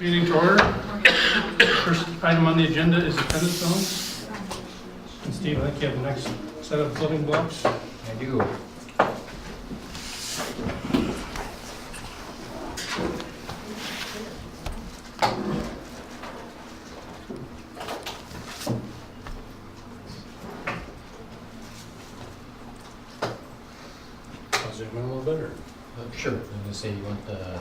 Meeting to order. First item on the agenda is attendance zones. And Steve, I think you have the next set of building blocks. I do. I'll zoom in a little better. Sure. I'm gonna say you want the.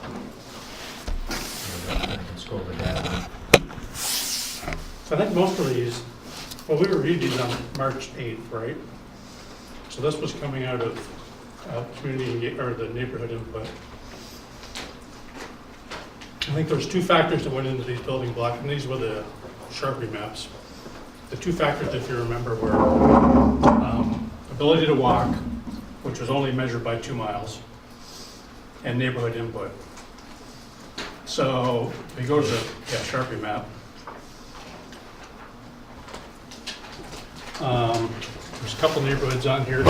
I can scroll the data. So I think most of these, well, we reviewed these on March 8th, right? So this was coming out of community or the neighborhood input. I think there's two factors that went into these building blocks, and these were the Sharpie maps. The two factors, if you remember, were ability to walk, which was only measured by 2 miles, and neighborhood input. So if you go to the Sharpie map, there's a couple neighborhoods on here.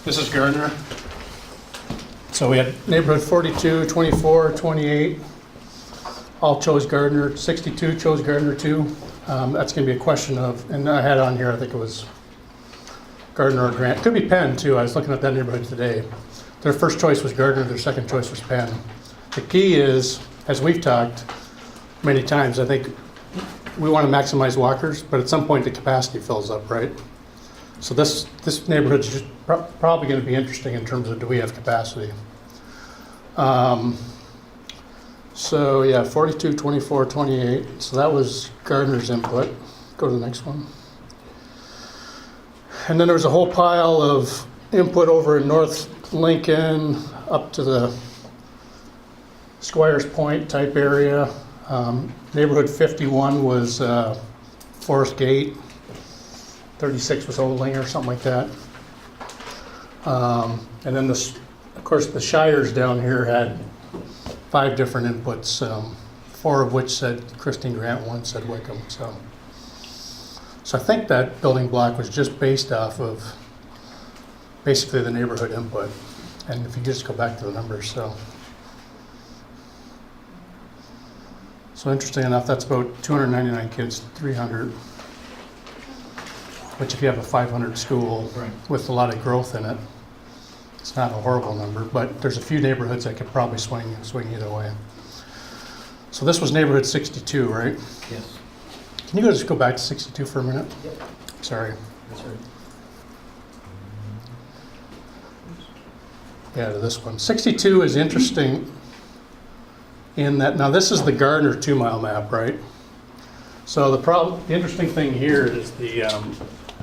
This is Gardner. So we had neighborhood 42, 24, 28, all chose Gardner. 62 chose Gardner too. That's going to be a question of, and I had on here, I think it was Gardner or Grant. Could be Penn too. I was looking at that neighborhood today. Their first choice was Gardner, their second choice was Penn. The key is, as we've talked many times, I think we want to maximize walkers, but at some point the capacity fills up, right? So this neighborhood's just probably going to be interesting in terms of do we have capacity. So yeah, 42, 24, 28. So that was Gardner's input. Go to the next one. And then there was a whole pile of input over in North Lincoln up to the Squires Point type area. Neighborhood 51 was Forest Gate. 36 was Oling or something like that. And then of course the shires down here had 5 different inputs, 4 of which said Christine Grant, 1 said Wickham. So I think that building block was just based off of basically the neighborhood input. And if you just go back to the numbers, so interesting enough, that's about 299 kids, 300. Which if you have a 500 school with a lot of growth in it, it's not a horrible number, but there's a few neighborhoods that could probably swing either way. So this was neighborhood 62, right? Yes. Can you just go back to 62 for a minute? Yep. Sorry. That's right. Yeah, to this one. 62 is interesting in that, now this is the Gardner 2-mile map, right? So the interesting thing here is the,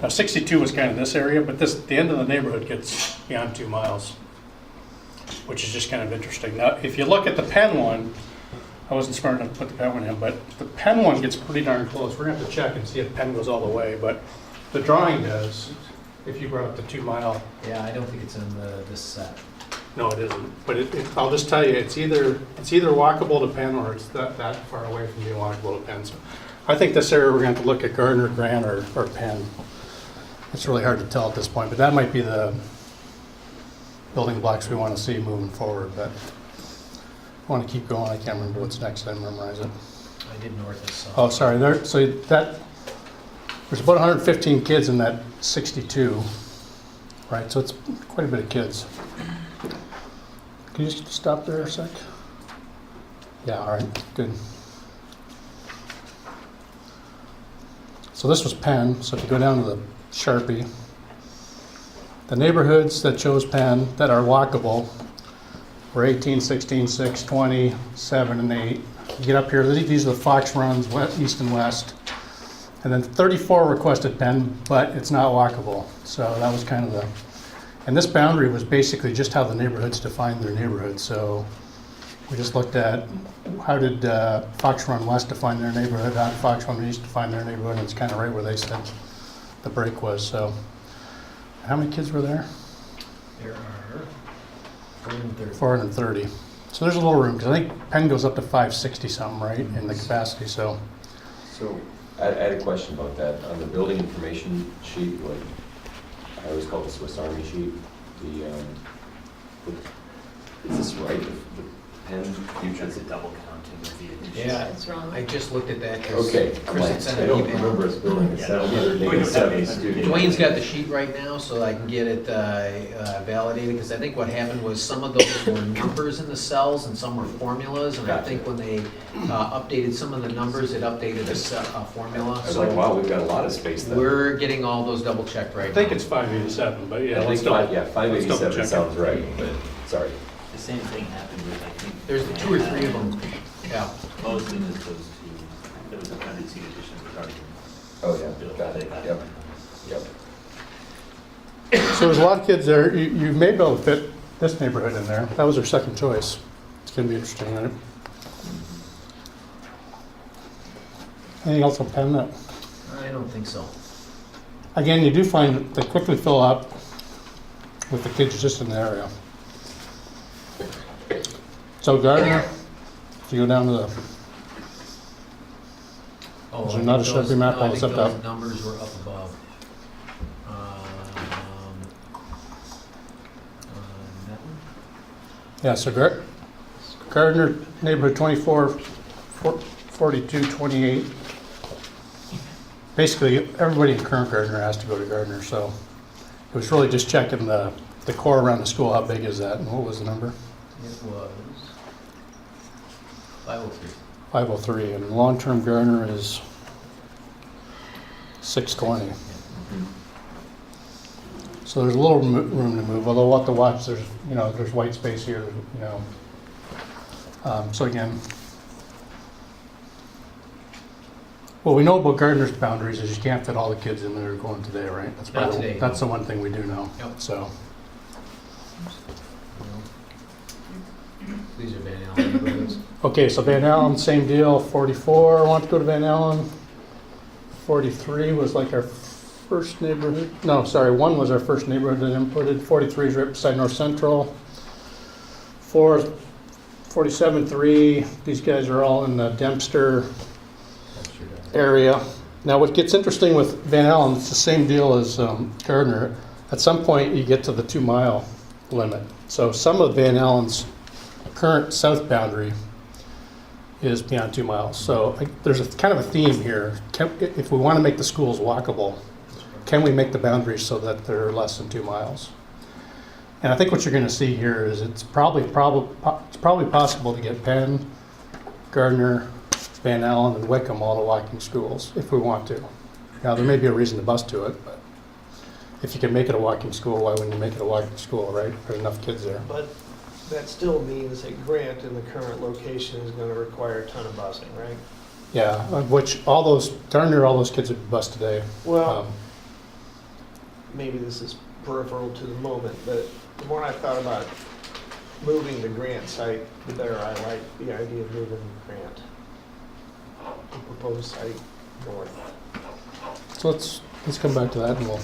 now 62 was kind of this area, but the end of the neighborhood gets beyond 2 miles, which is just kind of interesting. Now, if you look at the Penn one, I wasn't smart enough to put the Penn one in, but the Penn one gets pretty darn close. We're gonna have to check and see if Penn goes all the way, but the drawing does, if you brought up the 2 mile. Yeah, I don't think it's in this set. No, it isn't, but I'll just tell you, it's either walkable to Penn or it's that far away from being walkable to Penn. So I think this area we're going to have to look at Gardner, Grant, or Penn. It's really hard to tell at this point, but that might be the building blocks we want to see moving forward. But I want to keep going. I can't remember what's next. I didn't memorize it. I did north of south. Oh, sorry. There's about 115 kids in that 62, right? So it's quite a bit of kids. Can you just stop there a sec? Yeah, all right, good. So this was Penn, so if you go down to the Sharpie, the neighborhoods that chose Penn that are walkable were 18, 16, 6, 20, 7, and 8. You get up here, these are the Fox runs, east and west. And then 34 requested Penn, but it's not walkable. So that was kind of the, and this boundary was basically just how the neighborhoods defined their neighborhood. So we just looked at how did Fox Run West define their neighborhood, how did Fox Run East define their neighborhood, and it's kind of right where they said the break was. So how many kids were there? There are 430. 430. So there's a little room, because I think Penn goes up to 560 something, right, in the capacity. So I had a question about that. On the building information sheet, like I always call it the Swiss Army sheet, is this right? The Penn future? That's a double counting of the addition. Yeah, It's wrong. I just looked at that. 'Cause Okay, I'm Chris like, had sent I an don't email. remember us building a 787 student. Dwayne's got the sheet right now, so I can get it validated, because I think what happened was some of those were numbers in the cells and some were formulas, and I Gotcha. think when they updated some of the numbers, it updated a formula. I was like, wow, we've got a lot of space So there. we're getting all those double checked right I now. think it's 587, but yeah, I let's think, double. yeah, let's double 587 check it. sounds right, but, sorry. The same thing happened with, I think. There's 2 or 3 of them, yeah. Most of those two, there was a 100-seat addition regarding. Oh, yeah, got it, yep, yep. So there's a lot of kids there. You may be able to fit this neighborhood in there. That was our second choice. It's gonna be interesting, right? Anything else on Penn that? I don't think so. Again, you do find that they quickly fill up with the kids just in the area. So Gardner, if you go down to the, Oh, Is I there not think a those- Sharpie map no, all I think set those up? numbers were up above. That one? yeah, so Gardner neighborhood 24, 42, 28. Basically, everybody in current Gardner has to go to Gardner, so it was really just checking the core around the school, how big is that, and what was the number? It was 503. 503, and long-term Gardner is 620. So there's a little room to move, although we'll have to watch, there's white space here, So again, what we know about Gardner's boundaries is you can't fit all the kids in there going today, right? That's Not probably- today, no. That's the one thing we do know, Yep. so. These are Van Allen neighborhoods. Okay, so Van Allen, same deal, 44, want to go to Van Allen. 43 was like our first neighborhood, no, sorry, 1 was our first neighborhood that inputted. 43 is right beside North Central. 47-3, these guys are all in the Dempster area. Now what gets interesting with Van Allen, it's the same deal as Gardner. At some point you get to the 2-mile limit. So some of Van Allen's current south boundary is beyond 2 miles. So there's a kind of a theme here. If we want to make the schools walkable, can we make the boundaries so that they're less than 2 miles? And I think what you're going to see here is it's probably possible to get Penn, Gardner, Van Allen, and Wickham all to walking schools if we want to. Now there may be a reason to bus to it, but if you can make it a walking school, why wouldn't you make it a walking school, right? There's enough kids there. But that still means that Grant in the current location is going to require a ton of busing, right? Yeah, which darn near all those kids would bus today. Well, maybe this is peripheral to the moment, but the more I thought about moving the Grant site, the better I like the idea of moving Grant, the proposed site north. So let's come back to that and we'll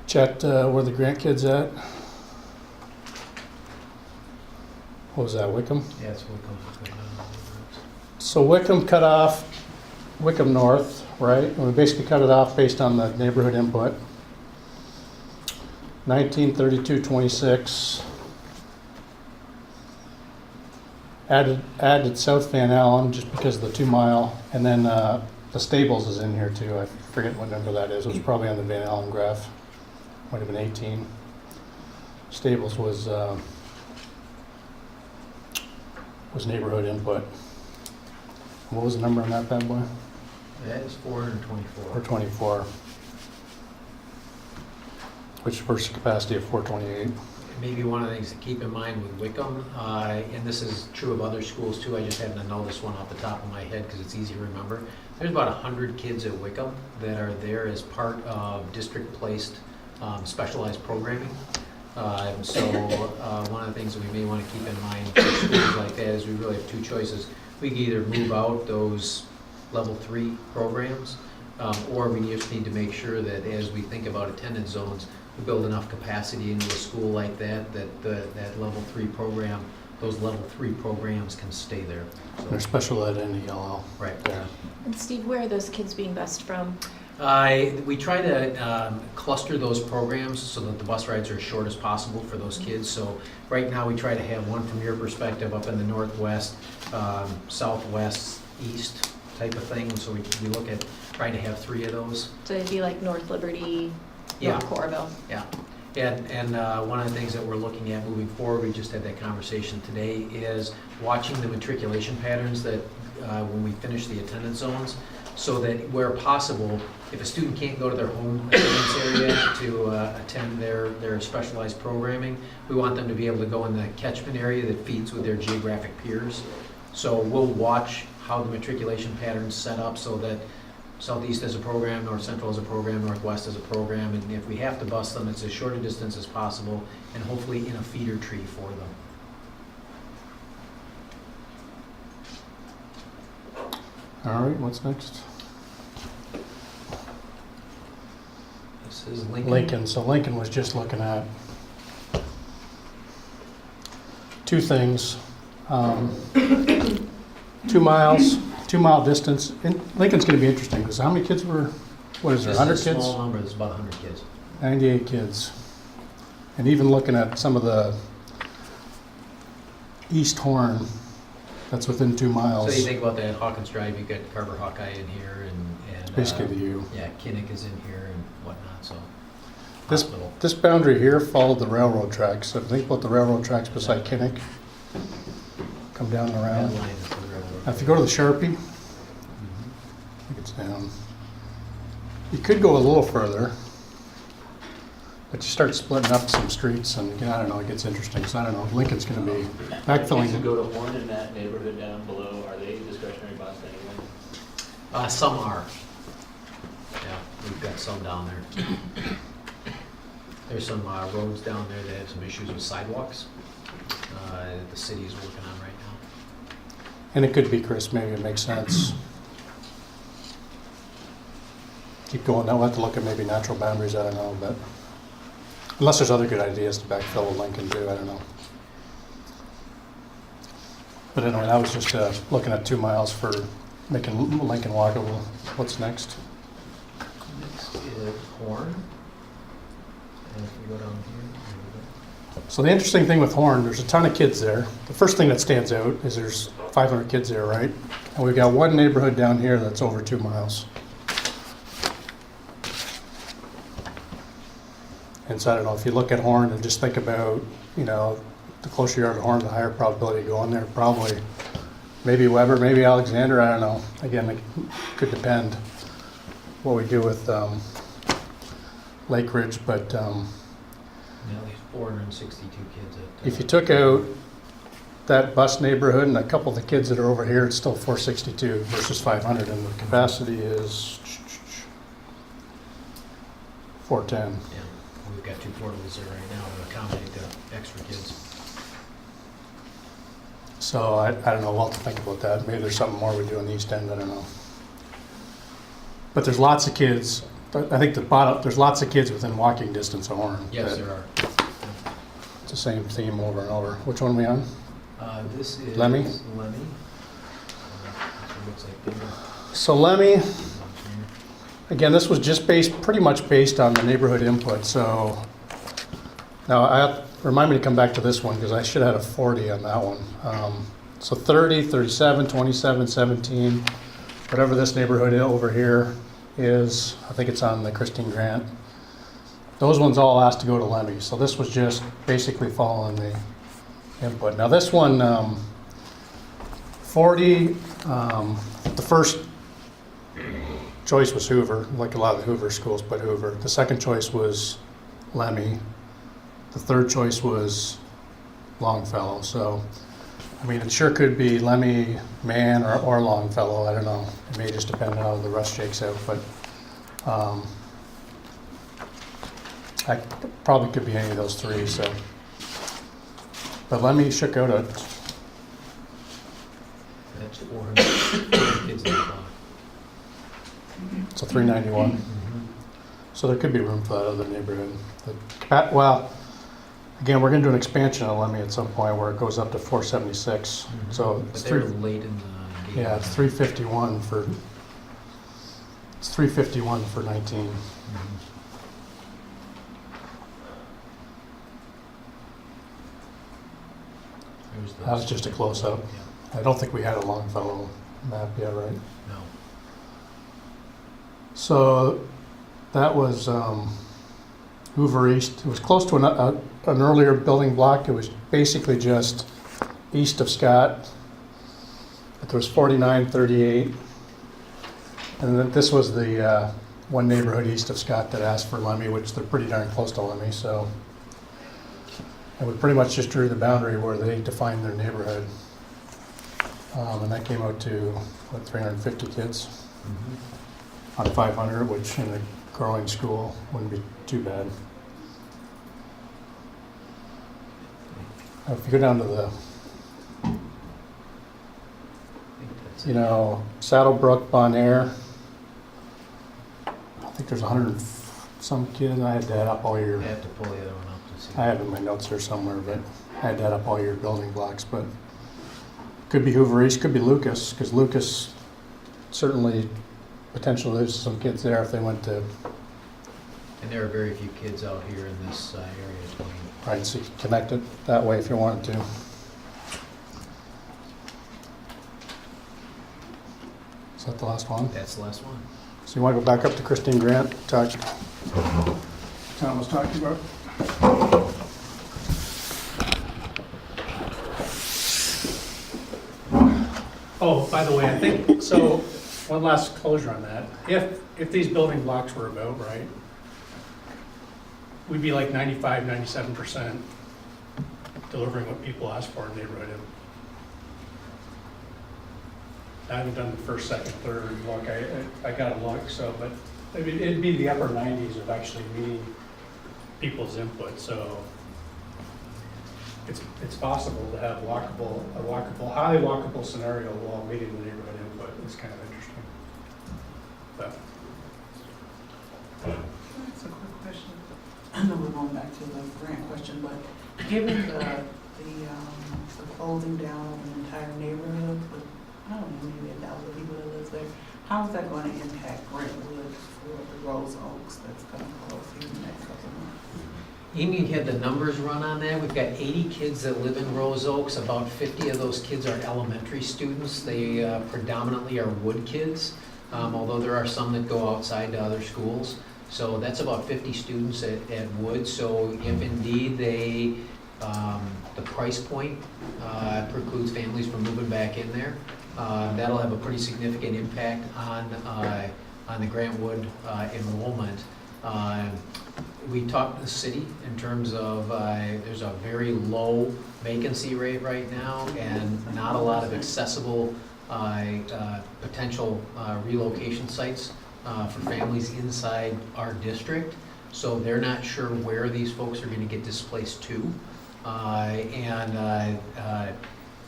chat where the Grant kid's at. What was that, Wickham? Yeah, it's Wickham. So Wickham cut off, Wickham North, right? And we basically cut it off based on the neighborhood input. 1932-26. Added South Van Allen just because of the 2 mile, and then the Stables is in here too. I forget what number that is. It was probably on the Van Allen graph. Might have been 18. Stables was neighborhood input. What was the number on that bad boy? That is 424. 424. Which versus capacity of 428. Maybe one of the things to keep in mind with Wickham, and this is true of other schools too, I just happen to know this one off the top of my head because it's easy to remember. There's about 100 kids at Wickham that are there as part of district-placed specialized programming. So one of the things that we may want to keep in mind for schools like that is we really have 2 choices. We can either move out those level 3 programs, or we just need to make sure that as we think about attendance zones, we build enough capacity into a school like that, that level 3 program, those level 3 programs can stay there. So, There's special ed in the yellow right. there. And Steve, where are those kids being bused from? We try to cluster those programs so that the bus rides are as short as possible for those kids. So right now, we try to have one from your perspective up in the northwest, southwest, east type of thing. So we look at trying to have 3 of those. So it'd be like North Liberty, Yeah. North Coralville. Yeah, and one of the things that we're looking at moving forward, we just had that conversation today, is watching the matriculation patterns that when we finish the attendance zones, so that where possible, if a student can't go to their home attendance area to attend their specialized programming, we want them to be able to go in the catchment area that feeds with their geographic peers. So we'll watch how the matriculation patterns set up so that Southeast has a program, North Central has a program, Northwest has a program, and if we have to bus them, it's as short a distance as possible, and hopefully in a feeder tree for them. All right, what's next? This is Lincoln. Lincoln. So Lincoln was just looking at 2 things. 2 miles, 2-mile distance. Lincoln's going to be interesting because how many kids were, what is there, 100 This is a kids? small number, it's about 100 kids. 98 kids. And even looking at some of the East Horn, that's within 2 miles. So you think about that, Hawkins Drive, you've got Carver Hawkeye in here, and Basically the U. yeah, Kinnick is in here and whatnot, so. This, Hospital. this boundary here followed the railroad tracks. So think about the railroad tracks beside Kinnick. Come down and That around. line is the railroad. Now, if you go to the Sharpie, Mhm. I think it's down. You could go a little further, but you start splitting up some streets, and again, I don't know, it gets interesting. So I don't know. Lincoln's going to be Kids who backfilling. go to Horn in that neighborhood down below, are they discretionary bus anyway? Some are. Yeah, we've got some down there. There's some roads down there that have some issues with sidewalks that the city is working on right now. And it could be, Chris, maybe it makes sense. Keep going. Now we'll have to look at maybe natural boundaries, I don't know, but unless there's other good ideas to backfill with Lincoln too, I don't know. But anyway, that was just looking at 2 miles for making Lincoln walkable. What's next? Next is Horn. And if you go down here, So the interesting thing with Horn, there's a ton of kids there. The first thing that stands out is there's 500 kids there, right? And we've got one neighborhood down here that's over 2 miles. And so I don't know, if you look at Horn and just think about, you know, the closer you are to Horn, the higher probability of going there. Probably, maybe Weber, maybe Alexander, I don't know. Again, it could depend what we do with Lake Ridge, but at least 462 kids at. if you took out that bus neighborhood and a couple of the kids that are over here, it's still 462 versus 500, and the capacity is 410. Yeah, we've got 2 portables there right now to accommodate the extra kids. So I don't know what to think about that. Maybe there's something more we do in the East End, I don't know. But there's lots of kids. I think there's lots of kids within walking distance of Horn. Yes, there are. It's the same theme over and over. Which one are we on? This is Lemmy? Lemmy. This one looks like bigger. So Lemmy, again, this was just pretty much based on the neighborhood input. So now remind me to come back to this one because I should have had a 40 on that one. So 30, 37, 27, 17, whatever this neighborhood over here is, I think it's on the Christine Grant. Those ones all asked to go to Lemmy. So this was just basically following the input. Now this one, 40, the first choice was Hoover, like a lot of the Hoover schools put Hoover. The second choice was Lemmy. The third choice was Longfellow. So, I mean, it sure could be Lemmy, Man, or Longfellow. I don't know. It may just depend on how the rest shakes out. But I probably could be any of those 3. So, but Lemmy shook out a. That's 400 kids in the block. So 391. So there could be room for that other neighborhood. Well, again, we're going to do an expansion of Lemmy at some point where it goes up to 476. So But it's they're late in the game. yeah, it's 351 for It's 351 for 19. There's the- That was just a close-up. Yeah, I don't think we had a Longfellow map yet, right? no. So that was Hoover East. It was close to an earlier building block. It was basically just east of Scott. But there was 49, 38. And then this was the one neighborhood east of Scott that asked for Lemmy, which they're pretty darn close to Lemmy. So and we pretty much just drew the boundary where they defined their neighborhood. And that came out to, what, 350 kids on 500, which in a growing school wouldn't be too bad. If you go down to the, I think that's it. you know, Saddlebrook, Bon Air, I think there's 100 and some kids. I had to add up all your, I have to pull the other one up to see. I have it in my notes here somewhere, but I had to add up all your building blocks. But could be Hoover East, could be Lucas, because Lucas certainly potential there's some kids there if they went to, And there are very few kids out here in this area, 20. right, so you could connect it that way if you wanted to. Is that the last one? That's the last one. So you want to go back up to Christine Grant, talk, Tom was talking about? Oh, by the way, I think, so, one last closure on that. If these building blocks were about right, we'd be like 95, 97% delivering what people ask for in the neighborhood. I haven't done the first, second, third look. I got a look, so, but it'd be the upper 90s of actually meeting people's input, so it's possible to have a highly walkable scenario while meeting the neighborhood input. It's kind of interesting. But That's a quick question. I know we're going back to the grant question, but given the closing down of an entire neighborhood with, I don't know, maybe 1,000 people that live there, how is that going to impact Brentwood for the Rose Oaks that's going to close in the next couple of months? Amy had the numbers run on that. We've got 80 kids that live in Rose Oaks. About 50 of those kids are elementary students. They predominantly are Wood kids, although there are some that go outside to other schools. So that's about 50 students at Wood. So if indeed the price point precludes families from moving back in there, that'll have a pretty significant impact on the Grant Wood enrollment. We talked to the city in terms of there's a very low vacancy rate right now and not a lot of accessible potential relocation sites for families inside our district. So they're not sure where these folks are going to get displaced to.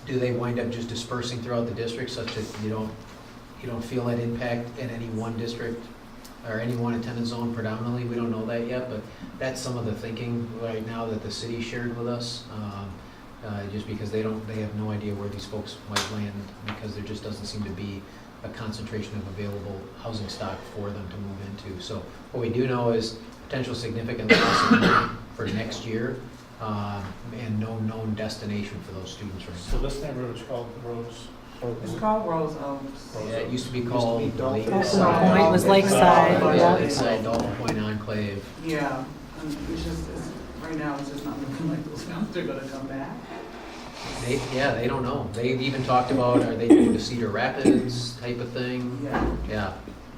Do they wind up just dispersing throughout the district such that you don't feel that impact in any one district or any one attendance zone predominantly? We don't know that yet, but that's some of the thinking right now that the city shared with us, just because they have no idea where these folks might land because there just doesn't seem to be a concentration of available housing stock for them to move into. So what we do know is potential significant loss of money for next year, and no known destination for those students right So this neighborhood is called Rose. It's called Rose Oaks. now. Yeah, it used to be called Dolphin Lakeside. Point. It was Lakeside, yeah. Lakeside, Dolphin Point Enclave. Yeah, right now it's just not looking like those families are gonna come back. They don't know. They even talked about, are they going to Cedar Rapids type of thing? Yeah. Yeah,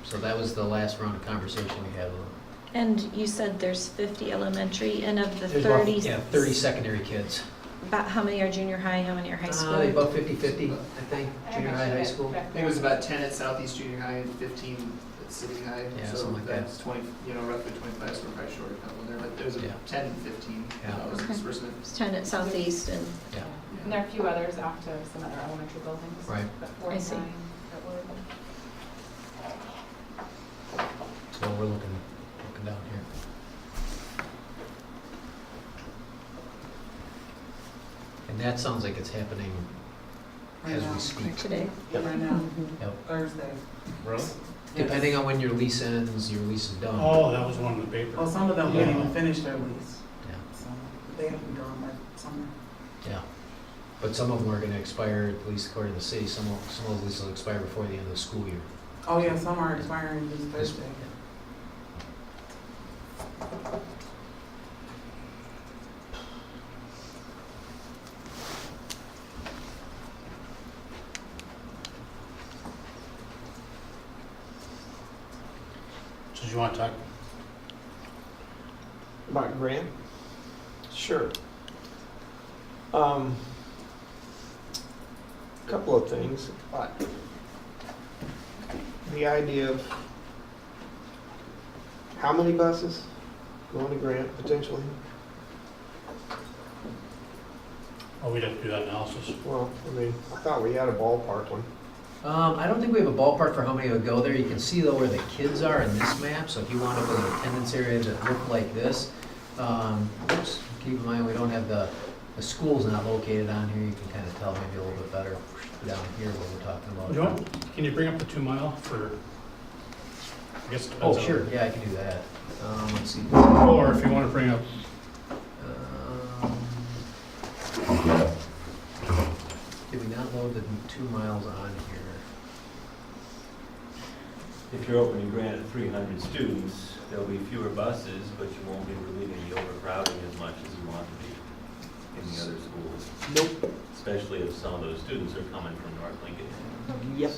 so that was the last round of conversation we had with them. And you said there's 50 elementary, and of the There's about, 30, yeah, 30 secondary kids. about how many are junior high, how many are high school? About 50-50, I think, junior high, high school. I think it was about 10 at Southeast Junior High and 15 at City High. Yeah, So something like that. that's 20, roughly 25, so we're probably short a couple there, but there was a Yeah. 10 and 15. Yeah. Was Okay. disbursement. It's 10 at Southeast, and Yeah, And there are a few others off to some other elementary buildings. Right. But I see. 49 at Wood. so we're looking down here. And that sounds like it's happening Right as now. we speak. today. Right now, Yep. Thursday. Really? Depending on when your lease ends, your lease is done. Oh, that was one in the paper. Well, some of them can't even finish their lease, Yeah, so they have to be drawn by summer. yeah. But some of them are gonna expire, at least according to the city, some of the leases will expire before the end of the school year. Oh, yeah, some are expiring this This- Thursday. So do you want to talk? About Grant? Sure. Couple of things. The idea of how many buses going to Grant potentially? Oh, we'd have to do that analysis. Well, I mean, I thought we had a ballpark one. I don't think we have a ballpark for how many would go there. You can see though where the kids are in this map, so if you wound up with an attendance area that looked like this, oops, keep in mind we don't have the school's not located on here. You can kind of tell maybe a little bit better down here what we're talking about. Do you want, can you bring up the 2 mile for, I guess it Oh, depends on- sure, yeah, I can do that. Let's see. Or if you want to bring up, Did we not load the 2 miles on here? If you're opening Grant at 300 students, there'll be fewer buses, but you won't be relieving the overcrowding as much as you want to be in the other schools. Nope. Especially if some of those students are coming from North Lincoln. Yep.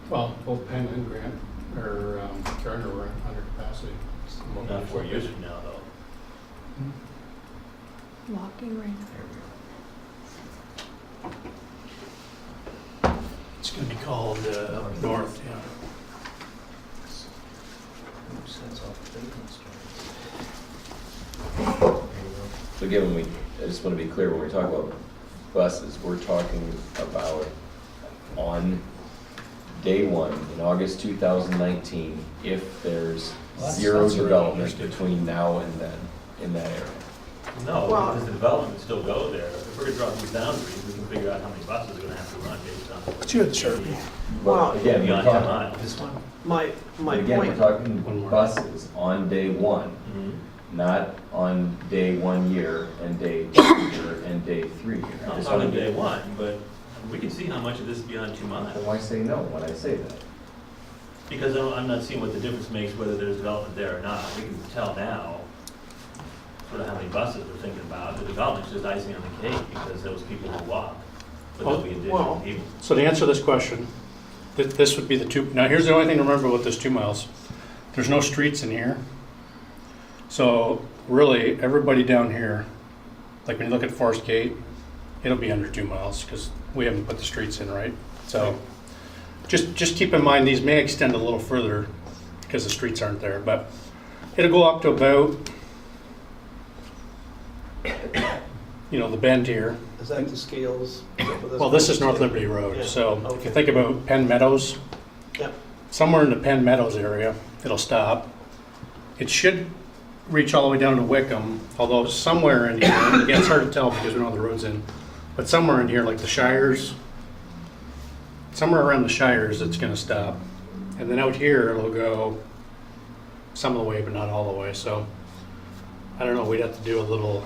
well, both Penn and Grant, or Gardner were under capacity. Not 4 years from now, though. Walking right up. It's going to be called North, yeah. Oops, that's off the There you go. So given I just want to be clear, when we talk about buses, we're talking about on day one, in August 2019, if there's Well, that's- zero that's already development understood. between now and then in that area. No, Well- because the development would still go there. If we're gonna draw these boundaries, we can figure out how many buses are gonna have to run based on. But you had the Sharpie. Well, Again, we're Beyond 10 talking, miles. This one? My but again, we're point, One talking more. buses on day one, Mhm. not on day 1 year and day 2 year and day 3 year. I I'm just talking wanna be- day one, but we can see how much of this is beyond 2 miles. Then why say no when I say that? Because I'm not seeing what the difference makes whether there's development there or not. We can tell now sort of how many buses we're thinking about. The development's just icing on the cake because those people will walk. But there'll be additional Well- people. So to answer this question, this would be the 2, now here's the only thing to remember with this 2 miles. There's no streets in here. So really, everybody down here, like when you look at Forest Gate, it'll be under 2 miles because we haven't put the streets in, right? So just keep in mind, these may extend a little further because the streets aren't there, but it'll go up to about, the bend here. is that the scales? Well, this is North Liberty Road, Yeah, so if okay. you think about Penn Meadows, Yep. somewhere in the Penn Meadows area, it'll stop. It should reach all the way down to Wickham, although somewhere in here, and again, it's hard to tell because we don't have the roads in, but somewhere in here, like the Shires, somewhere around the Shires, it's gonna stop. And then out here, it'll go some of the way, but not all the way, so I don't know, we'd have to do a little,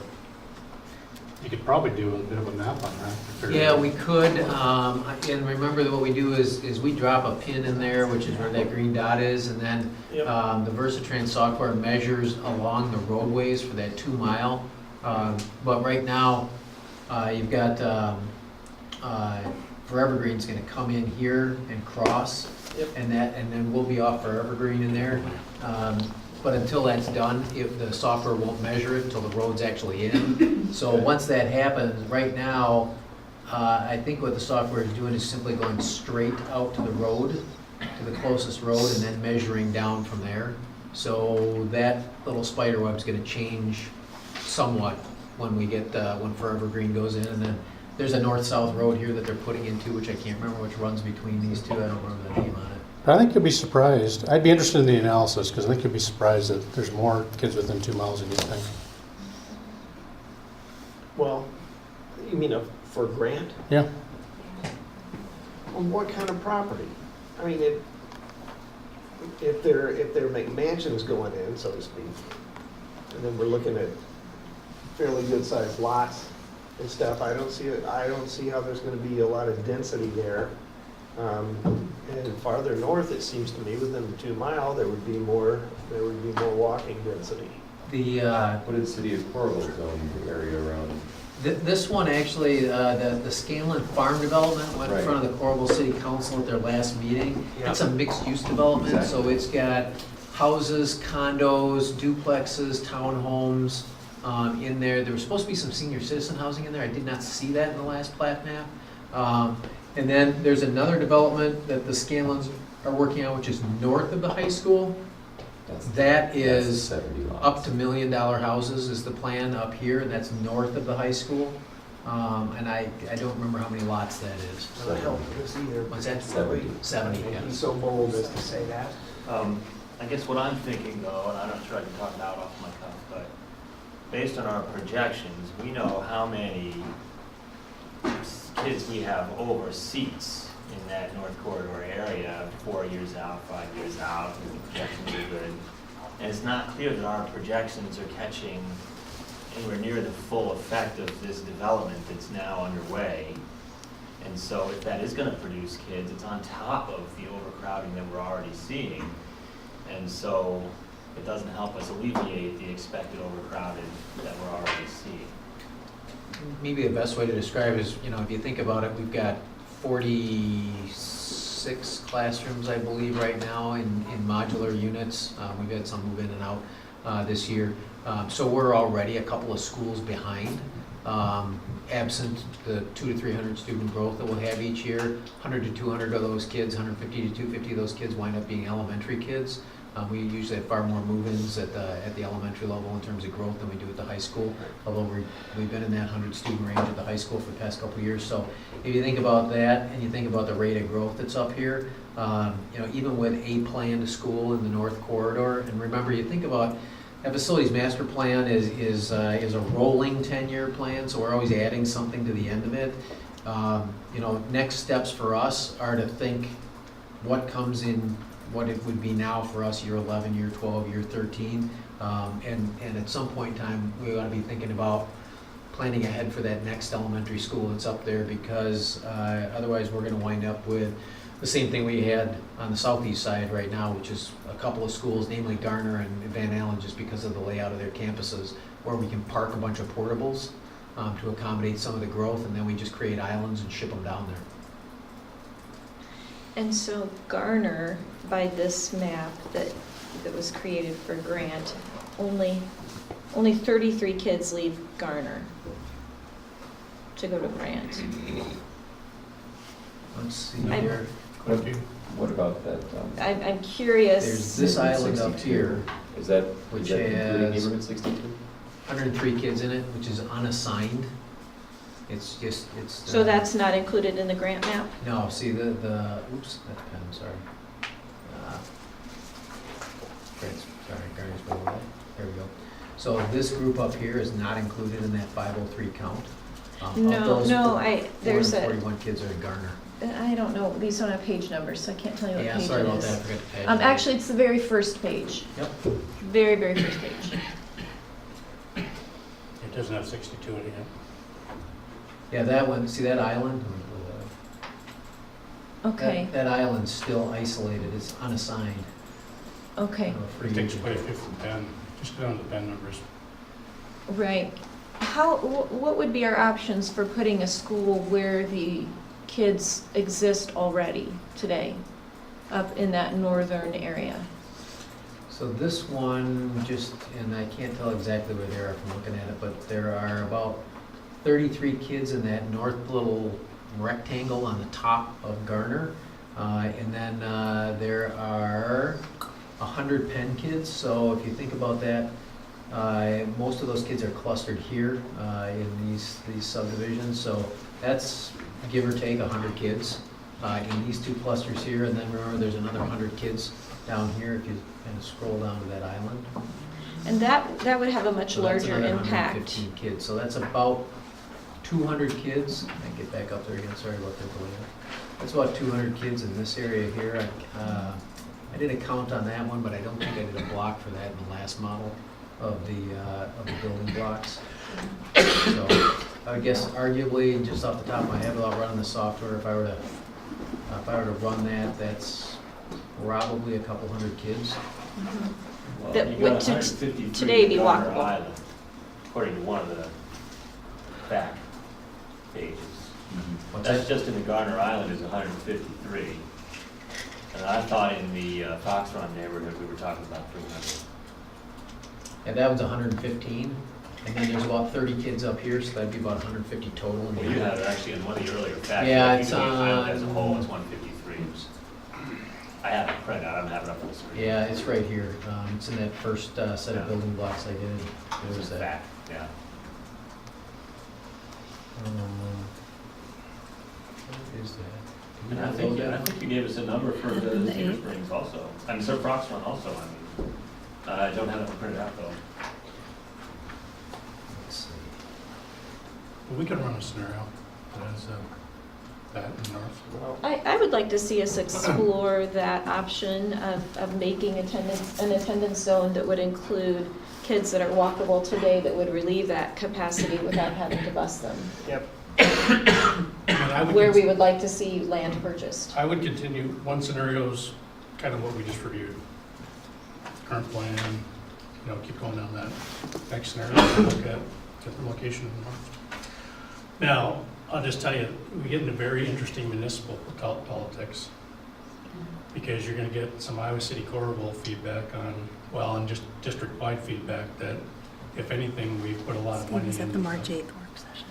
you could probably do a bit of a map on that. to figure Yeah, out- we could, and remember that what we do is we drop a pin in there, which is where that green dot is, and then Yep. the Versatrans software measures along the roadways for that 2 mile. But right now, you've got, Forever Green's gonna come in here and cross, Yep. and then we'll be off Forever Green in there. But until that's done, the software won't measure it until the road's actually in. So once that happens, right now, I think what the software is doing is simply going straight out to the road, to the closest road, and then measuring down from there. So that little spider web's gonna change somewhat when we get, when Forever Green goes in. And then there's a north-south road here that they're putting into, which I can't remember which runs between these two. I don't remember the name on it. But I think you'll be surprised. I'd be interested in the analysis because I think you'll be surprised that there's more kids within 2 miles than you think. Well, you mean for Grant? Yeah. on what kind of property? I mean, if they're McMansions going in, so to speak, and then we're looking at fairly good-sized lots and stuff, I don't see how there's gonna be a lot of density there. And farther north, it seems to me, within the 2 mile, there would be more walking density. The, What did City of Coralville zone the area around? this one actually, the Scanlan Farm development went in Right. front of the Coralville City Council at their last meeting. Yeah. It's a mixed-use development, so it's got houses, condos, duplexes, townhomes in there. There was supposed to be some senior citizen housing in there. I did not see that in the last plat map. And then there's another development that the Scanlans are working on, which is north of the high school. That is 70 lots. up to $1 million houses is the plan up here, and that's north of the high school. And I don't remember how many lots that is. Not helping us either. What's that? 70. 70, Be yes. so bold as to say that. I guess what I'm thinking though, and I'm not sure I can talk about off my cuff, but based on our projections, we know how many kids we have over seats in that North Corridor area, 4 years out, 5 years out, and the projections are good. And it's not clear that our projections are catching anywhere near the full effect of this development that's now underway. And so if that is gonna produce kids, it's on top of the overcrowding that we're already seeing. And so it doesn't help us alleviate the expected overcrowding that we're already seeing. Maybe the best way to describe it is, if you think about it, we've got 46 classrooms, I believe, right now in modular units. We've had some move in and out this year. So we're already a couple of schools behind, absent the 200 to 300 student growth that we'll have each year. 100 to 200 of those kids, 150 to 250 of those kids wind up being elementary kids. We usually have far more move-ins at the elementary level in terms of growth than we do at the high school, although we've been in that 100 student range at the high school for the past couple of years. So if you think about that and you think about the rate of growth that's up here, even with a planned school in the North Corridor, and remember, you think about that facilities master plan is a rolling 10-year plan, so we're always adding something to the end of it. Next steps for us are to think what comes in, what it would be now for us, year 11, year 12, year 13. And at some point in time, we ought to be thinking about planning ahead for that next elementary school that's up there, because otherwise we're gonna wind up with the same thing we had on the southeast side right now, which is a couple of schools, namely Garner and Van Allen, just because of the layout of their campuses, where we can park a bunch of portables to accommodate some of the growth, and then we just create islands and ship them down there. And so Garner, by this map that was created for Grant, only 33 kids leave Garner to go to Grant. Let's see I- here. What about that? I'm curious. There's this island up 62. here, Is that which including has neighborhood 62? 103 kids in it, which is unassigned. It's. So that's not included in the Grant map? No, see oops, that's pen, sorry. Garner's below that. There we go. So this group up here is not included in that 503 count. Of those, there's more than a, 41 kids are in Garner. I don't know, these don't have page numbers, so I can't tell you what Yeah, page sorry it about is. that, I forgot to pay. Actually, it's the very first page, Yep. very, very first page. It doesn't have 62 in it. Yeah, that one, see that island? Okay, That island's still isolated, it's unassigned. okay, For It takes you. away 5th and Penn, just go down to the Penn numbers. right. What would be our options for putting a school where the kids exist already today, up in that northern area? So this one, and I can't tell exactly where they are from looking at it, but there are about 33 kids in that north little rectangle on the top of Garner. And then there are 100 Penn kids, so if you think about that, most of those kids are clustered here in these subdivisions, so that's give or take 100 kids in these two clusters here, and then remember there's another 100 kids down here if you kind of scroll down to that island. And that would have a much So that's larger another impact. 115 kids, so that's about 200 kids. I get back up there again, sorry about that delay. That's about 200 kids in this area here. I did a count on that one, but I don't think I did a block for that in the last model of the building blocks. So I guess arguably, just off the top of my head, without running the software, if I were to run that, that's probably a couple hundred kids. Well, That you got would 153 today be Garner walkable. Island, according to one of the back pages. What's That's that? just in the Garner Island is 153. And I thought in the Fox Run neighborhood, we were talking about 300. And that was 115, and then there's about 30 kids up here, so that'd be about 150 total. in the Well, you area. had it actually in one of the earlier facts. Yeah, I think it's the island as a on- whole is 153. I have it printed out, I don't have it up on the screen. Yeah, it's right here. It's in that first set Yeah. of building blocks I did. It's There's a that. fact, yeah. What is that? Did And you I not think, load that I up? think you gave us a number for the Cedar Springs also, I mean, so Fox Run also, I mean. I don't have it printed out though. Let's see. We could run a scenario that has that in north. Well, I would like to see us explore that option of making an attendance zone that would include kids that are walkable today that would relieve that capacity without having to bus them. yep. Where we would like to see land purchased. I would continue, one scenario is kind of what we just reviewed. Current plan, keep going down that. Next scenario, look at different location in the north. Now, I'll just tell you, we get into very interesting municipal politics, because you're gonna get some Iowa City Corps feedback on, and just district-wide feedback that, if anything, we put a lot of money Steve is at into the March 8th work session.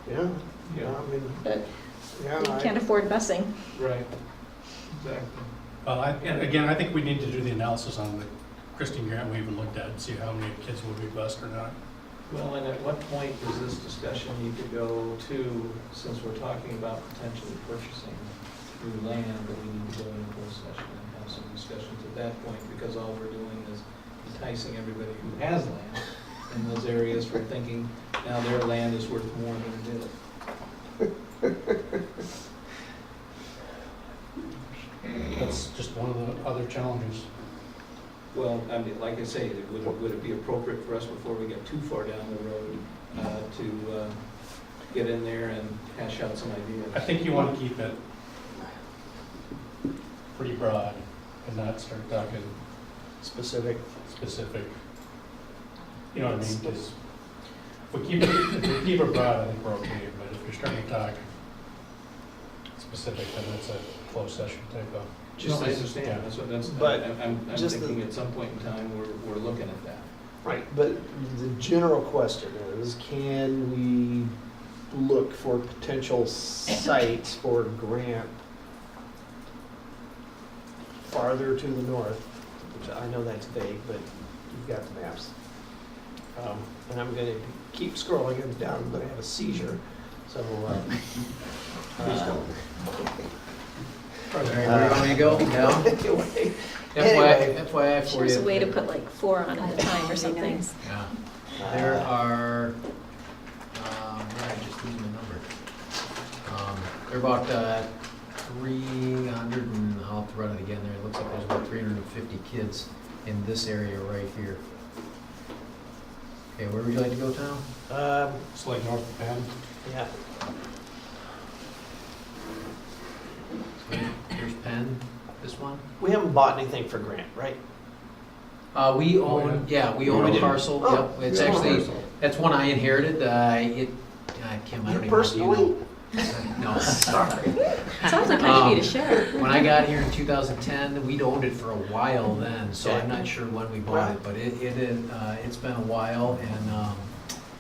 Yeah, yeah, I mean, But yeah. we can't afford busing. Right, exactly. Well, I think we need to do the analysis on the Christine grant we even looked at and see how many kids would be bused or not. Well, and at what point does this discussion need to go to, since we're talking about potentially purchasing new land, that we need to go into closed session and have some discussions at that point, because all we're doing is enticing everybody who has land in those areas for thinking now their land is worth more than it did. That's just one of the other challenges. Well, I mean, like I say, would it be appropriate for us before we get too far down the road to get in there and hash out some ideas? I think you want to keep it pretty broad and not start talking Specific. specific. You know what I mean? 'Cause if we keep it broad, I think we're okay, but if you're starting to talk specific, then that's a closed session type of. Just, I Yeah. understand, that's, But I'm just thinking at some point in time, we're looking at that. Right, but the general question is, can we look for potential sites for grant farther to the north? Which I know that's vague, but you've got the maps. And I'm gonna keep scrolling and down, I'm gonna have a seizure, so, Please don't. All right, where do you want me to go? Down? Anyway, FYI for you. There's a way to put like 4 on at a time or something. Yeah. There are, where I just lose my number. There are about 300, and I'll have to run it again there. It looks like there's about 350 kids in this area right here. Okay, where would you like to go, Tom? It's like north of Penn. yeah, Here's Penn, this one. we haven't bought anything for grant, right? We own, we own a parcel, Oh, yep. It's you own a actually, parcel. that's one I inherited. Kim, I don't You even know if you personally? know. No. Sorry. Sounds like I need a share. When I got here in 2010, we'd owned it for a while then, so I'm not sure when we bought it, but it's been a while,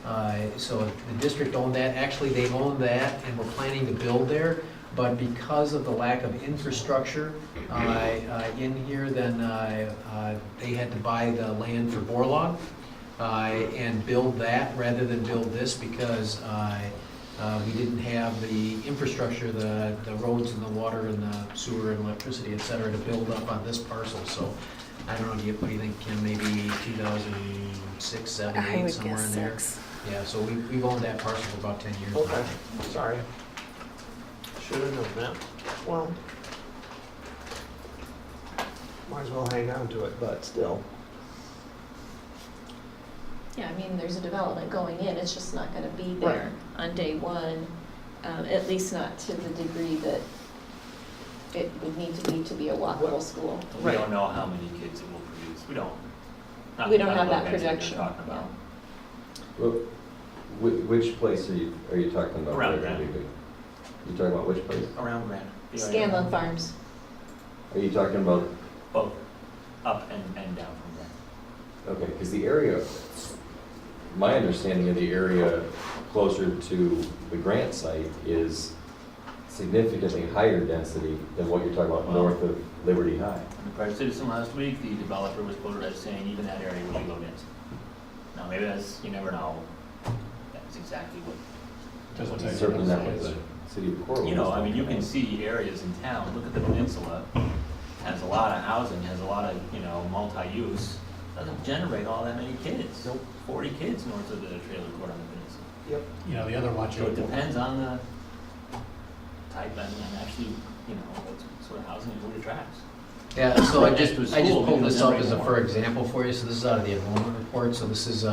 and so the district owned that. Actually, they own that, and we're planning to build there, but because of the lack of infrastructure in here, then they had to buy the land for Borlaug and build that rather than build this, because we didn't have the infrastructure, the roads and the water and the sewer and electricity, et cetera, to build up on this parcel. So I don't know, what do you think, Kim, maybe 2006, 7, 8, I would somewhere guess in there? 6. Yeah, so we've owned that parcel for about 10 years now. Okay, sorry. Should have known that. Well, might as well hang on to it, but still. Yeah, I mean, there's a development going in, it's just not gonna be there on day one, at least not to the degree that it would need to be a walkable school. We don't know how many kids it will produce, we don't. Not- We don't not have that what Nancy was projection, talking about. Well, which place are you talking about? Around Where Grahame. it'll be big? You talking about which place? Around Grahame. Scanlan Farms. Are you talking about, Both, up and down from okay, because the area, my understanding of the area closer to the Grant site is significantly higher density than what you're talking about Wow. north of Liberty High. In the private citizen last week, the developer was quoted as saying even that area will be low density. Now, maybe that's, you never know, that's exactly what. what he's Certainly not what saying. the city of Coral. You know, was I mean, talking you can about. see areas in town, look at the peninsula, has a lot of housing, has a lot of, you know, multi-use, doesn't generate all that many kids. Nope. 40 kids north of the trailer court on the peninsula. Yep. You know, the other watch. So it depends on the type and actually, you know, what sort of housing it really attracts. Yeah, so I Right just next to a school, pulled maybe this they'll up as a generate for more. example for you, so this is out of the enrollment report, so this is,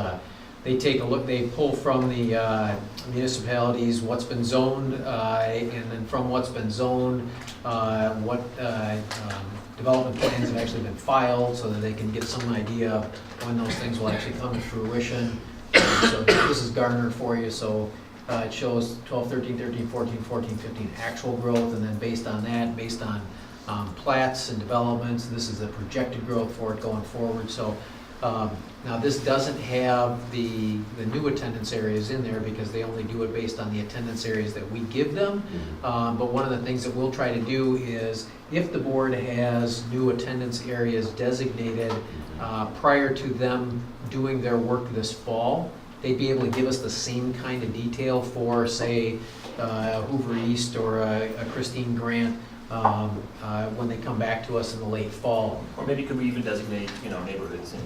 they take a look, they pull from the municipalities what's been zoned, and then from what's been zoned, what development plans have actually been filed, so that they can get some idea of when those things will actually come to fruition. So this is Garner for you, so it shows 12, 13, 13, 14, 14, 15 actual growth, and then based on that, based on plats and developments, this is the projected growth for it going forward. So now this doesn't have the new attendance areas in there because they only do it based on the attendance areas that we give them. But one of the things that we'll try to do is if the board has new attendance areas designated prior to them doing their work this fall, they'd be able to give us the same kind of detail for, say, Hoover East or a Christine Grant when they come back to us in the late fall. Or maybe could we even designate, you know, neighborhoods and,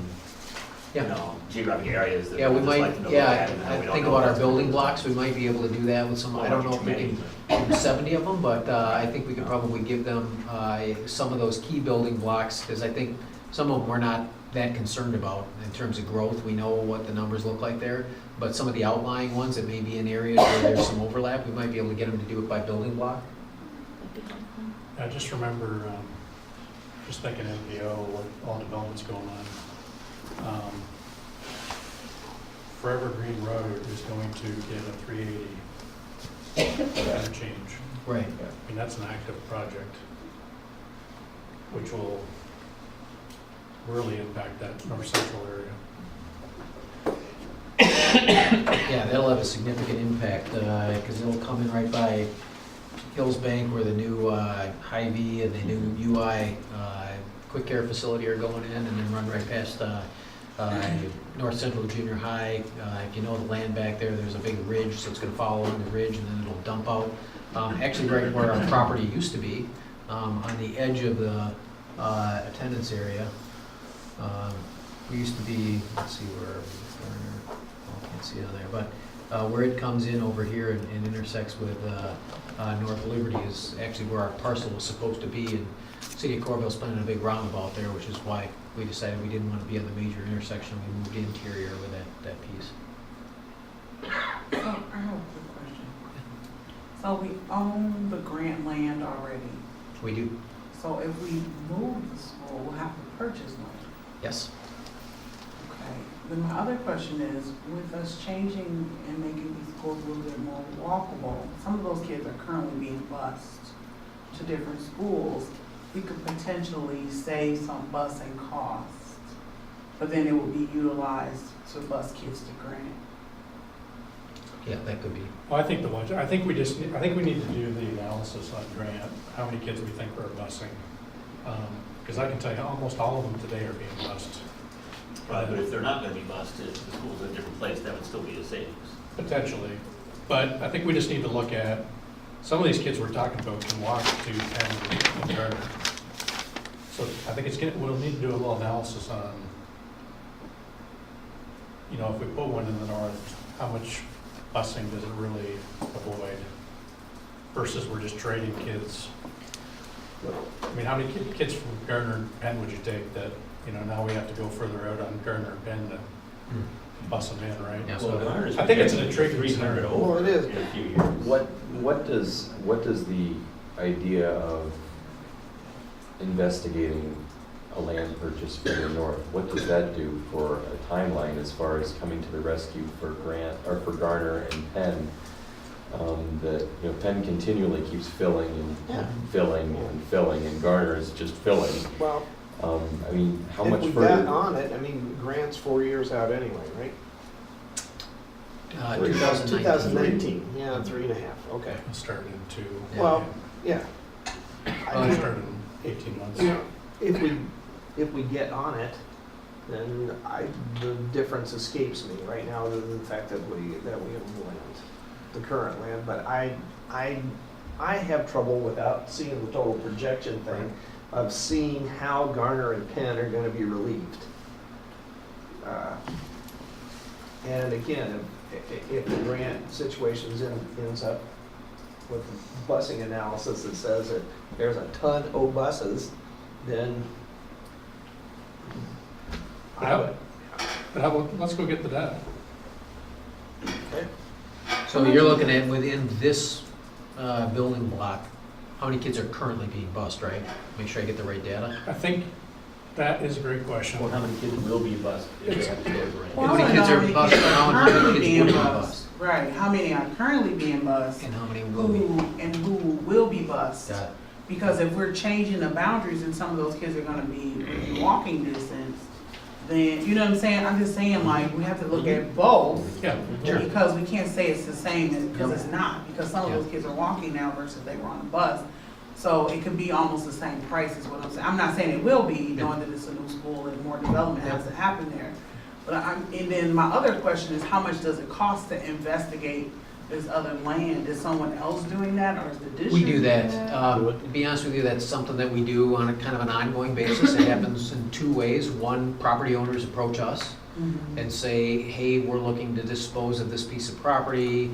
you Yeah. know, geographic areas that Yeah, we we'd just like might, to know about yeah, and I we don't think know about our what's building going blocks, we might be able to do that with some, I don't know if we can do 70 of them, but I think we could probably give them some of those key building blocks, because I think some of them we're not that concerned about in terms of growth. We know what the numbers look like there, but some of the outlying ones that may be in areas where there's some overlap, we might be able to get them to do it by building block. I just remember, just thinking NPO, what all development's going on. Forever Green Road is going to get a 380 interchange. Right. I mean, that's an active project, which will really impact that north central area. Yeah, that'll have a significant impact, because it'll come in right by Hills Bank where the new Hy-Vee and the new UI quick care facility are going in, and then run right past North Central Junior High. If you know the land back there, there's a big ridge, so it's gonna follow on the ridge, and then it'll dump out. Actually, right where our property used to be, on the edge of the attendance area. We used to be, let's see where, I can't see it on there, but where it comes in over here and intersects with North Liberty is actually where our parcel was supposed to be, and City of Coralville's planning a big roundabout there, which is why we decided we didn't want to be on the major intersection. We moved interior with that piece. So I have a quick question. So we own the grant land already. We do, So if we move the school, we'll have to purchase land. yes. Okay. Then my other question is, with us changing and making these schools a little bit more walkable, some of those kids are currently being bused to different schools. We could potentially save some busing costs, but then it would be utilized to bus kids to Grant. Yeah, that could be. Well, I think I think we need to do the analysis on Grant, how many kids we think we're busing. Because I can tell you, almost all of them today are being bused. Right, but if they're not gonna be bused, if the school's in a different place, that would still be a savings. Potentially. But I think we just need to look at, some of these kids we're talking about can walk to Penn and Gardner. So I think we'll need to do a little analysis on, you know, if we put one in the north, how much busing does it really avoid versus we're just trading kids? I mean, how many kids from Gardner and Penn would you take that, you know, now we have to go further out on Gardner and Penn to bus them in, right? Yeah. So Garner's I think it's an projected intriguing 300 scenario. over Well, it is. in a few years. What does the idea of investigating a land purchase further north, what does that do for a timeline as far as coming to the rescue for for Garner and Penn? That, you know, Penn continually keeps filling Yeah. and filling and filling, and Garner is just filling. Well, I mean, how much if we got further? on it, I mean, Grant's 4 years out anyway, right? 2019. 2019, yeah, 3.5, okay. It started in 2. Yeah. Well, yeah. It I started in 18 months. You know, if we get on it, then the difference escapes me right now, other than the fact that we have land, the current land, but I have trouble without seeing the total projection thing of seeing how Garner and Penn are gonna be relieved. And again, if the grant situation ends up with a busing analysis that says that there's a ton of buses, then I would. But how about, let's go get the data. So you're looking at within this building block, how many kids are currently being bused, right? Make sure I get the right data. I think that is a great question. Or how many kids will be bused if they have to go to Grant? Well, How many I kids wanna are know bused now and how currently many kids being will be bused. bused? Right, how many are currently being bused, And how many will be? who will be bused? Got it. Because if we're changing the boundaries and some of those kids are gonna be in walking distance, then, you know what I'm saying? I'm just saying, like, we have to look at both, Yeah, Sure. because we can't say it's the same, because Yep. it's not, because some of those Yeah. kids are walking now versus they were on a bus. So it could be almost the same price is what I'm saying. I'm not saying it will be, knowing that it's a new school and more development has to happen there. But and then my other question is, how much does it cost to investigate this other land? Is someone else doing that, or is the district? We do doing that. that? To be honest with you, that's something that we do on a kind of an ongoing basis. It happens in 2 ways. One, property owners approach us Mhm. and say, hey, we're looking to dispose of this piece of property.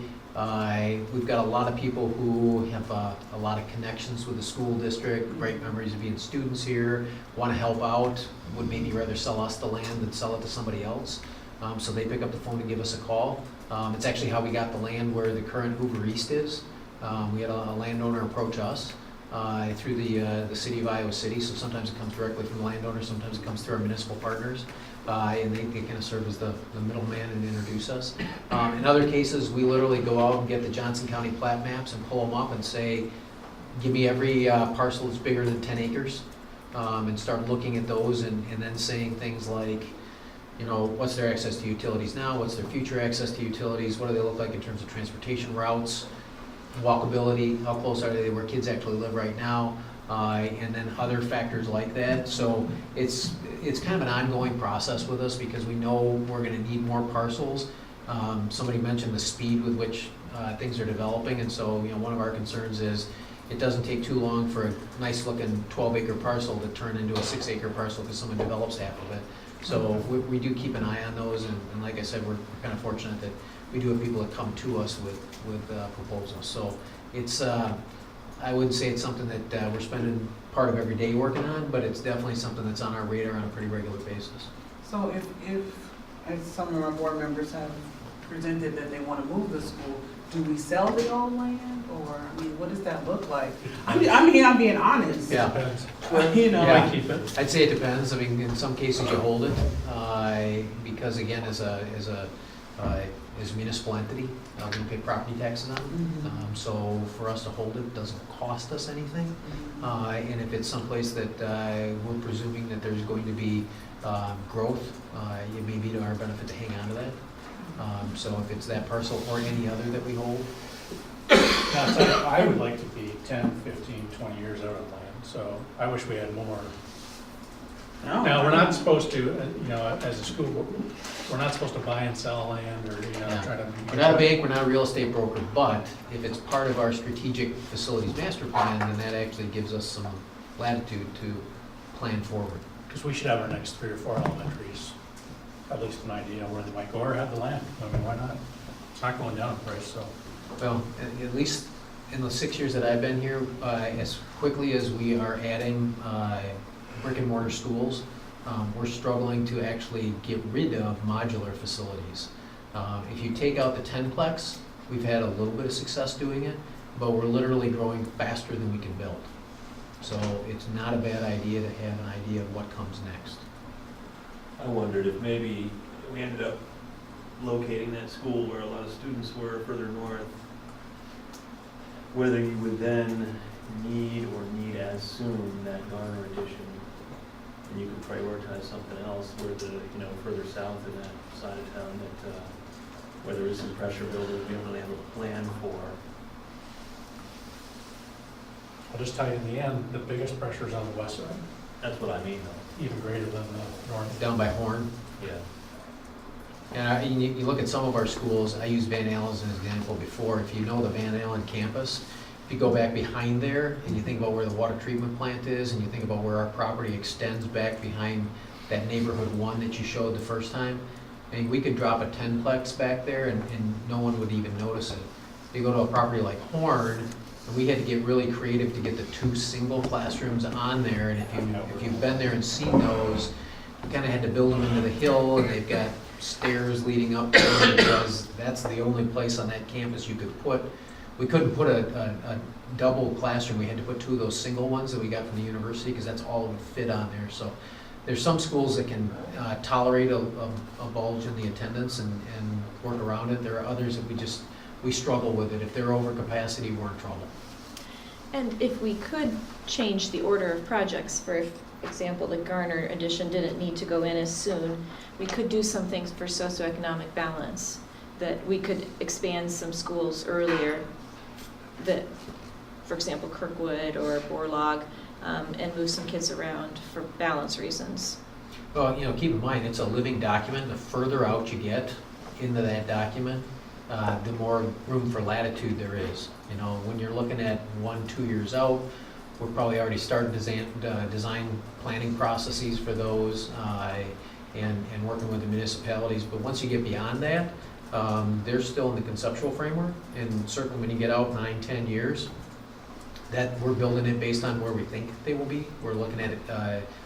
We've got a lot of people who have a lot of connections with the school district, great memories of being students here, want to help out, would maybe rather sell us the land than sell it to somebody else. So they pick up the phone and give us a call. It's actually how we got the land where the current Hoover East is. We had a landowner approach us through the city of Iowa City, so sometimes it comes directly from the landowner, sometimes it comes through our municipal partners. And they kind of serve as the middleman and introduce us. In other cases, we literally go out and get the Johnson County plat maps and pull them up and say, give me every parcel that's bigger than 10 acres, and start looking at those and then saying things like, you know, what's their access to utilities now, what's their future access to utilities, what do they look like in terms of transportation routes, walkability, how close are they where kids actually live right now, and then other factors like that. So it's kind of an ongoing process with us because we know we're gonna need more parcels. Somebody mentioned the speed with which things are developing, and so, you know, one of our concerns is it doesn't take too long for a nice looking 12-acre parcel to turn into a 6-acre parcel because someone develops half of it. So we do keep an eye on those, and like I said, we're kind of fortunate that we do have people that come to us with proposals. So it's, I wouldn't say it's something that we're spending part of every day working on, but it's definitely something that's on our radar on a pretty regular basis. So if, as some of our board members have presented that they want to move the school, do we sell the old land, or, I mean, what does that look like? I mean, I'm being honest. Yeah. depends. You know. Yeah. Keep it. I'd say it depends. I mean, in some cases you hold it, because again, as a municipal entity, we don't pay property taxes on it. Mhm. So for us to hold it doesn't cost us anything. And if it's someplace that we're presuming that there's going to be growth, it may be to our benefit to hang on to that. So if it's that parcel or any other that we hold. I would like to be 10, 15, 20 years out on land, so I wish we had more. No. Now, we're not supposed to, you know, as a school, we're not supposed to buy and sell land or, you know, Yeah. try to. We're not a bank, we're not a real estate broker, but if it's part of our strategic facilities master plan, then that actually gives us some latitude to plan forward. Because we should have our next 3 or 4 elementaries, at least an idea where they might go or have the land. I mean, why not? not going down in price, so. Well, at least in the 6 years that I've been here, as quickly as we are adding brick and mortar schools, we're struggling to actually get rid of modular facilities. If you take out the 10-plex, we've had a little bit of success doing it, but we're literally growing faster than we can build. So it's not a bad idea to have an idea of what comes next. I wondered if maybe we ended up locating that school where a lot of students were further north, whether you would then need or need as soon that Garner addition, and you could prioritize something else where the, further south in that side of town that, where there is some pressure building, we don't really have a plan for. I'll just tell you, in the end, the biggest pressure is on the west side, That's what I mean though. even greater than the north. Down by Horn. Yeah. And you look at some of our schools, I used Van Allen as an example before. If you know the Van Allen campus, if you go back behind there and you think about where the water treatment plant is and you think about where our property extends back behind that neighborhood 1 that you showed the first time, I mean, we could drop a 10-plex back there and no one would even notice it. You go to a property like Horn, and we had to get really creative to get the 2 single classrooms on there. And if you've been there and seen those, you kind of had to build them into the hill, and they've got stairs leading up to them because that's the only place on that campus you could put. We couldn't put a double classroom. We had to put 2 of those single ones that we got from the university because that's all that would fit on there. So there's some schools that can tolerate a bulge in the attendance and work around it. There are others that we struggle with it. If they're over capacity, we're in trouble. And if we could change the order of projects, for example, the Garner addition didn't need to go in as soon, we could do some things for socioeconomic balance, that we could expand some schools earlier, that, for example, Kirkwood or Borlaug, and move some kids around for balance reasons. Well, keep in mind, it's a living document. The further out you get into that document, the more room for latitude there is. When you're looking at 1-2 years out, we're probably already starting design planning processes for those and working with the municipalities. But once you get beyond that, they're still in the conceptual framework. And certainly when you get out 9-10 years, that we're building it based on where we think they will be. We're looking at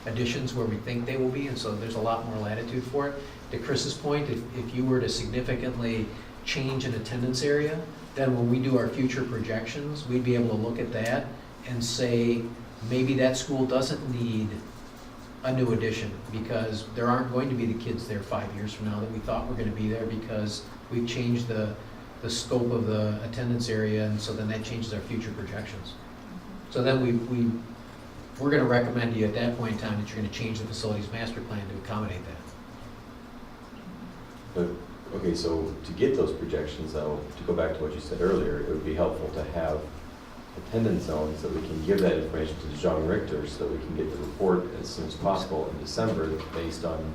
additions where we think they will be, and so there's a lot more latitude for it. To Chris's point, if you were to significantly change an attendance area, then when we do our future projections, we'd be able to look at that and say, maybe that school doesn't need a new addition because there aren't going to be the kids there 5 years from now that we thought were going to be there because we've changed the scope of the attendance area, and so then that changes our future projections. So then we're going to recommend to you at that point in time that you're going to change the facilities master plan to accommodate that. But, okay, so to get those projections though, to go back to what you said earlier, it would be helpful to have attendance zones that we can give that information to Jean Richter so that we can get the report as soon as possible in December based on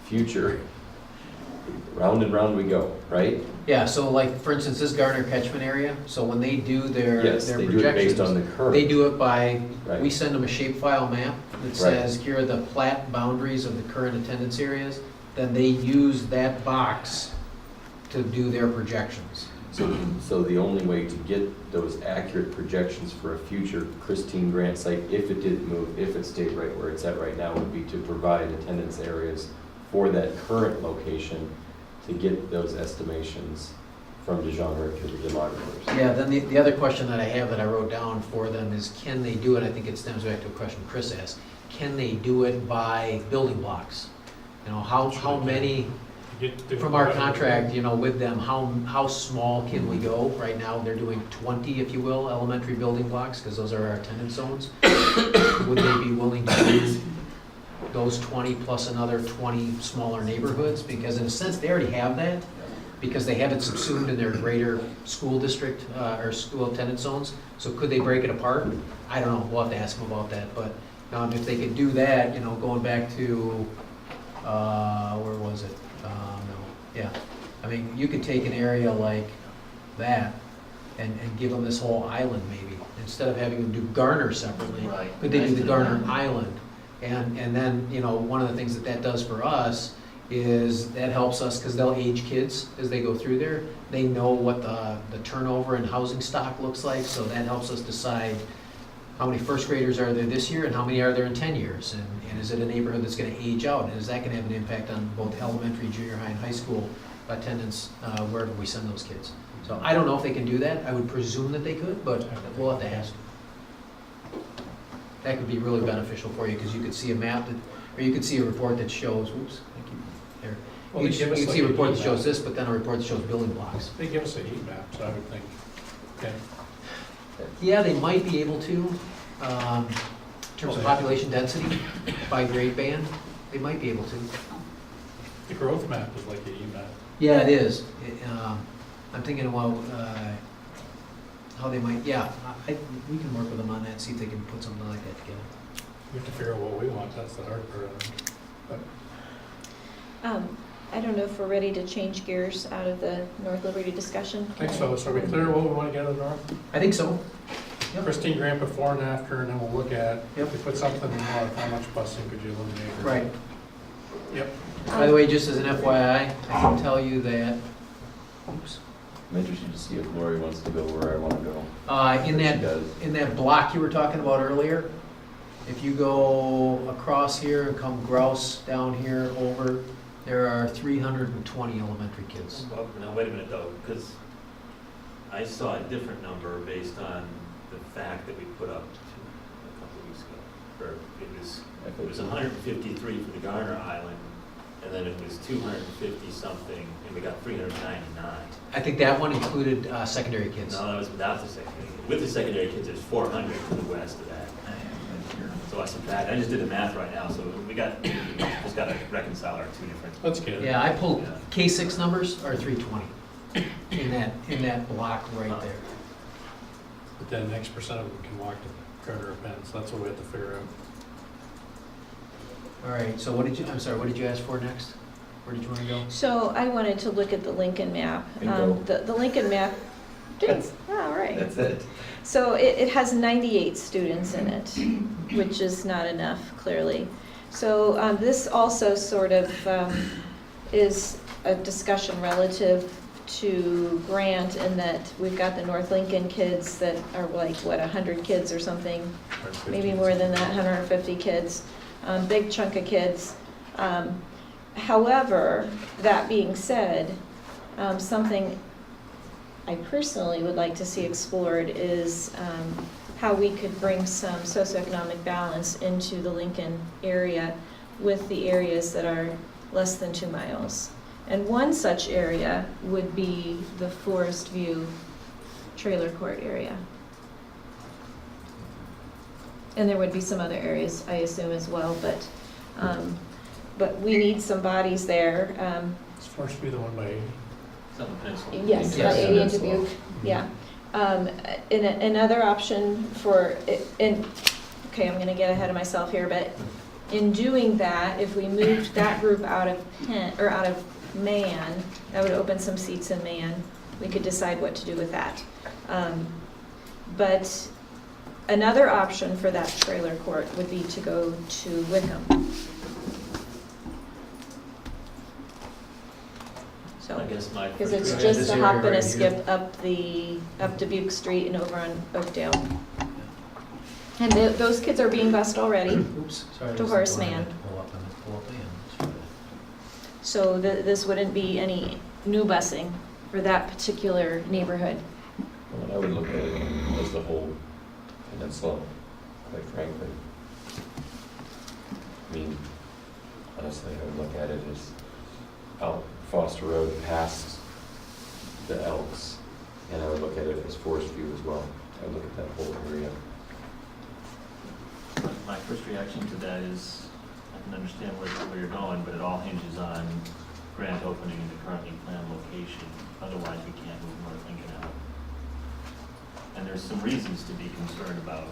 future. Round and round we go, right? Yeah, so like, for instance, this Garner catchment area, so when they do their Yes, they projections, do it based on the current. they do it by, Right. we send them a shapefile map that says, here are the plat boundaries of the current attendance areas, then they use that box to do their projections. So the only way to get those accurate projections for a future Christine Grant site, if it didn't move, if it stayed right where it's at right now, would be to provide attendance areas for that current location to get those estimations from DeJean Richter, the demographers. Yeah, then the other question that I have that I wrote down for them is, can they do it, I think it stems back to a question Chris asked, can they do it by building blocks? How many, from our contract, with them, how small can we go? Right now, they're doing 20, if you will, elementary building blocks, because those are our attendance zones. Would they be willing to do those 20 plus another 20 smaller neighborhoods? Because in a sense, they already have that, because they have it subsumed in their greater school district or school attendance zones. So could they break it apart? I don't know, we'll have to ask them about that. But if they could do that, going back to, where was it? Yeah, I mean, you could take an area like that and give them this whole island maybe, instead of having them do Garner separately. Right. Could they do the Garner Island? And then, one of the things that does for us is that helps us, because they'll age kids as they go through there. They know what the turnover in housing stock looks like, so that helps us decide how many first graders are there this year and how many are there in 10 years? And is it a neighborhood that's gonna age out? And is that gonna have an impact on both elementary, junior high, and high school attendance wherever we send those kids? So I don't know if they can do that. I would presume that they could, but we'll have to ask. That could be really beneficial for you, because you could see a map that, or you could see a report that shows, whoops, thank you, there. Well, You they give could us see a like a report that heat shows map. this, but then a report that shows building blocks. They give us a heat map, so I would think, okay. Yeah, they might be able to, in terms of population density by grade band, they might be able to. The growth map is like a heat map. Yeah, it is. I'm thinking about how they might, yeah, we can work with them on that, see if they can put something like that together. We have to figure out what we want, that's the hard part of it. But I don't know if we're ready to change gears out of the North Liberty discussion. I think so, so are we clear what we want to get out of North? I think so. Yep. Christine Graham before and after, and then we'll look at, Yep. if we put something in North, how much busing could you eliminate? Right. Yep. By the way, just as an FYI, I can tell you that, oops, I'm interested to see if Lori wants to go where I want to go. in She that does. in that block you were talking about earlier, if you go across here and come grouse down here over, there are 320 elementary kids. Well, now, wait a minute though, because I saw a different number based on the fact that we put up a couple of weeks ago. Or it was 153 for the Garner Island, and then it was 250 something, and we got 399. I think that one included secondary kids. No, that was without the secondary. With the secondary kids, there's 400 to the west of that. So I subtract, I just did the math right now, so we just got to reconcile our two different. Let's get it. Yeah, I pulled K6 numbers are 320 in that block right there. But then X percent of them can walk to Carter or Penn, so that's what we have to figure out. All right, so I'm sorry, what did you ask for next? Where did you want to go? So I wanted to look at the Lincoln map. Bingo. The Lincoln map, all right. That's it. So it has 98 students in it, which is not enough, clearly. So this also sort of is a discussion relative to Grant in that we've got the North Lincoln kids that are like, what, 100 kids or something, maybe more than that, 150 kids, big chunk of kids. However, that being said, something I personally would like to see explored is how we could bring some socioeconomic balance into the Lincoln area with the areas that are less than 2 miles. And one such area would be the Forest View trailer court area. And there would be some other areas, I assume, as well, but we need some bodies there. It's first to be the one by 80. It's on the pencil. Yes, Yes. about 80 in Dubuque, yeah. Another option for, okay, I'm gonna get ahead of myself here, but in doing that, if we moved that group out of out of Man, that would open some seats in Man. We could decide what to do with that. But another option for that trailer court would be to go to Wickham. So. I guess my Because first it's Right, just this a area hop and a right skip up Dubuque Street and over on Oakdale. And those kids are being bused already, Oops, sorry. To this is Horace the one I Mann. meant to pull up. I meant to pull up Mann. That's right. so this wouldn't be any new busing for that particular neighborhood. Well, I would look at it as the whole peninsula, quite frankly. I mean, honestly, I would look at it as out Foster Road past the Elks, and I would look at it as Forest View as well. I would look at that whole area. My first reaction to that is, I can understand where you're going, but it all hinges on grant opening in the currently planned location. Otherwise, we can't move North Lincoln out. And there's some reasons to be concerned about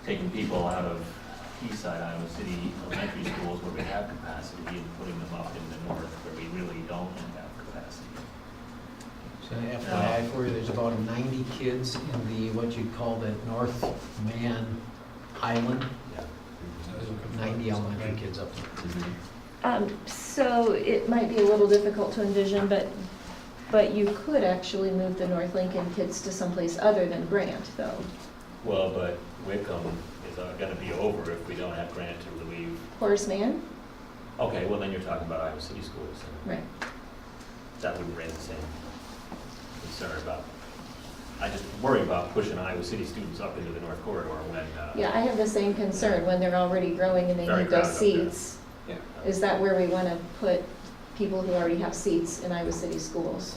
taking people out of Eastside Iowa City elementary schools where we have capacity and putting them up in the north where we really don't have capacity. So FYI for you, there's about 90 kids in the, what you'd call the North Man Island. Yeah. 90 elementary kids up there. So it might be a little difficult to envision, but But you could actually move the North Lincoln kids to someplace other than Grant, though. Well, but Wickham is gonna be over if we don't have Grant to relieve. Horace Mann? Okay, well, then you're talking about Iowa City schools. And Right. that wouldn't raise the same concern about, I just worry about pushing Iowa City students up into the North Corridor when. Yeah, I have the same concern when they're already growing and they Very need those crowded up there. seats. Yeah. Is that where we want to put people who already have seats in Iowa City schools?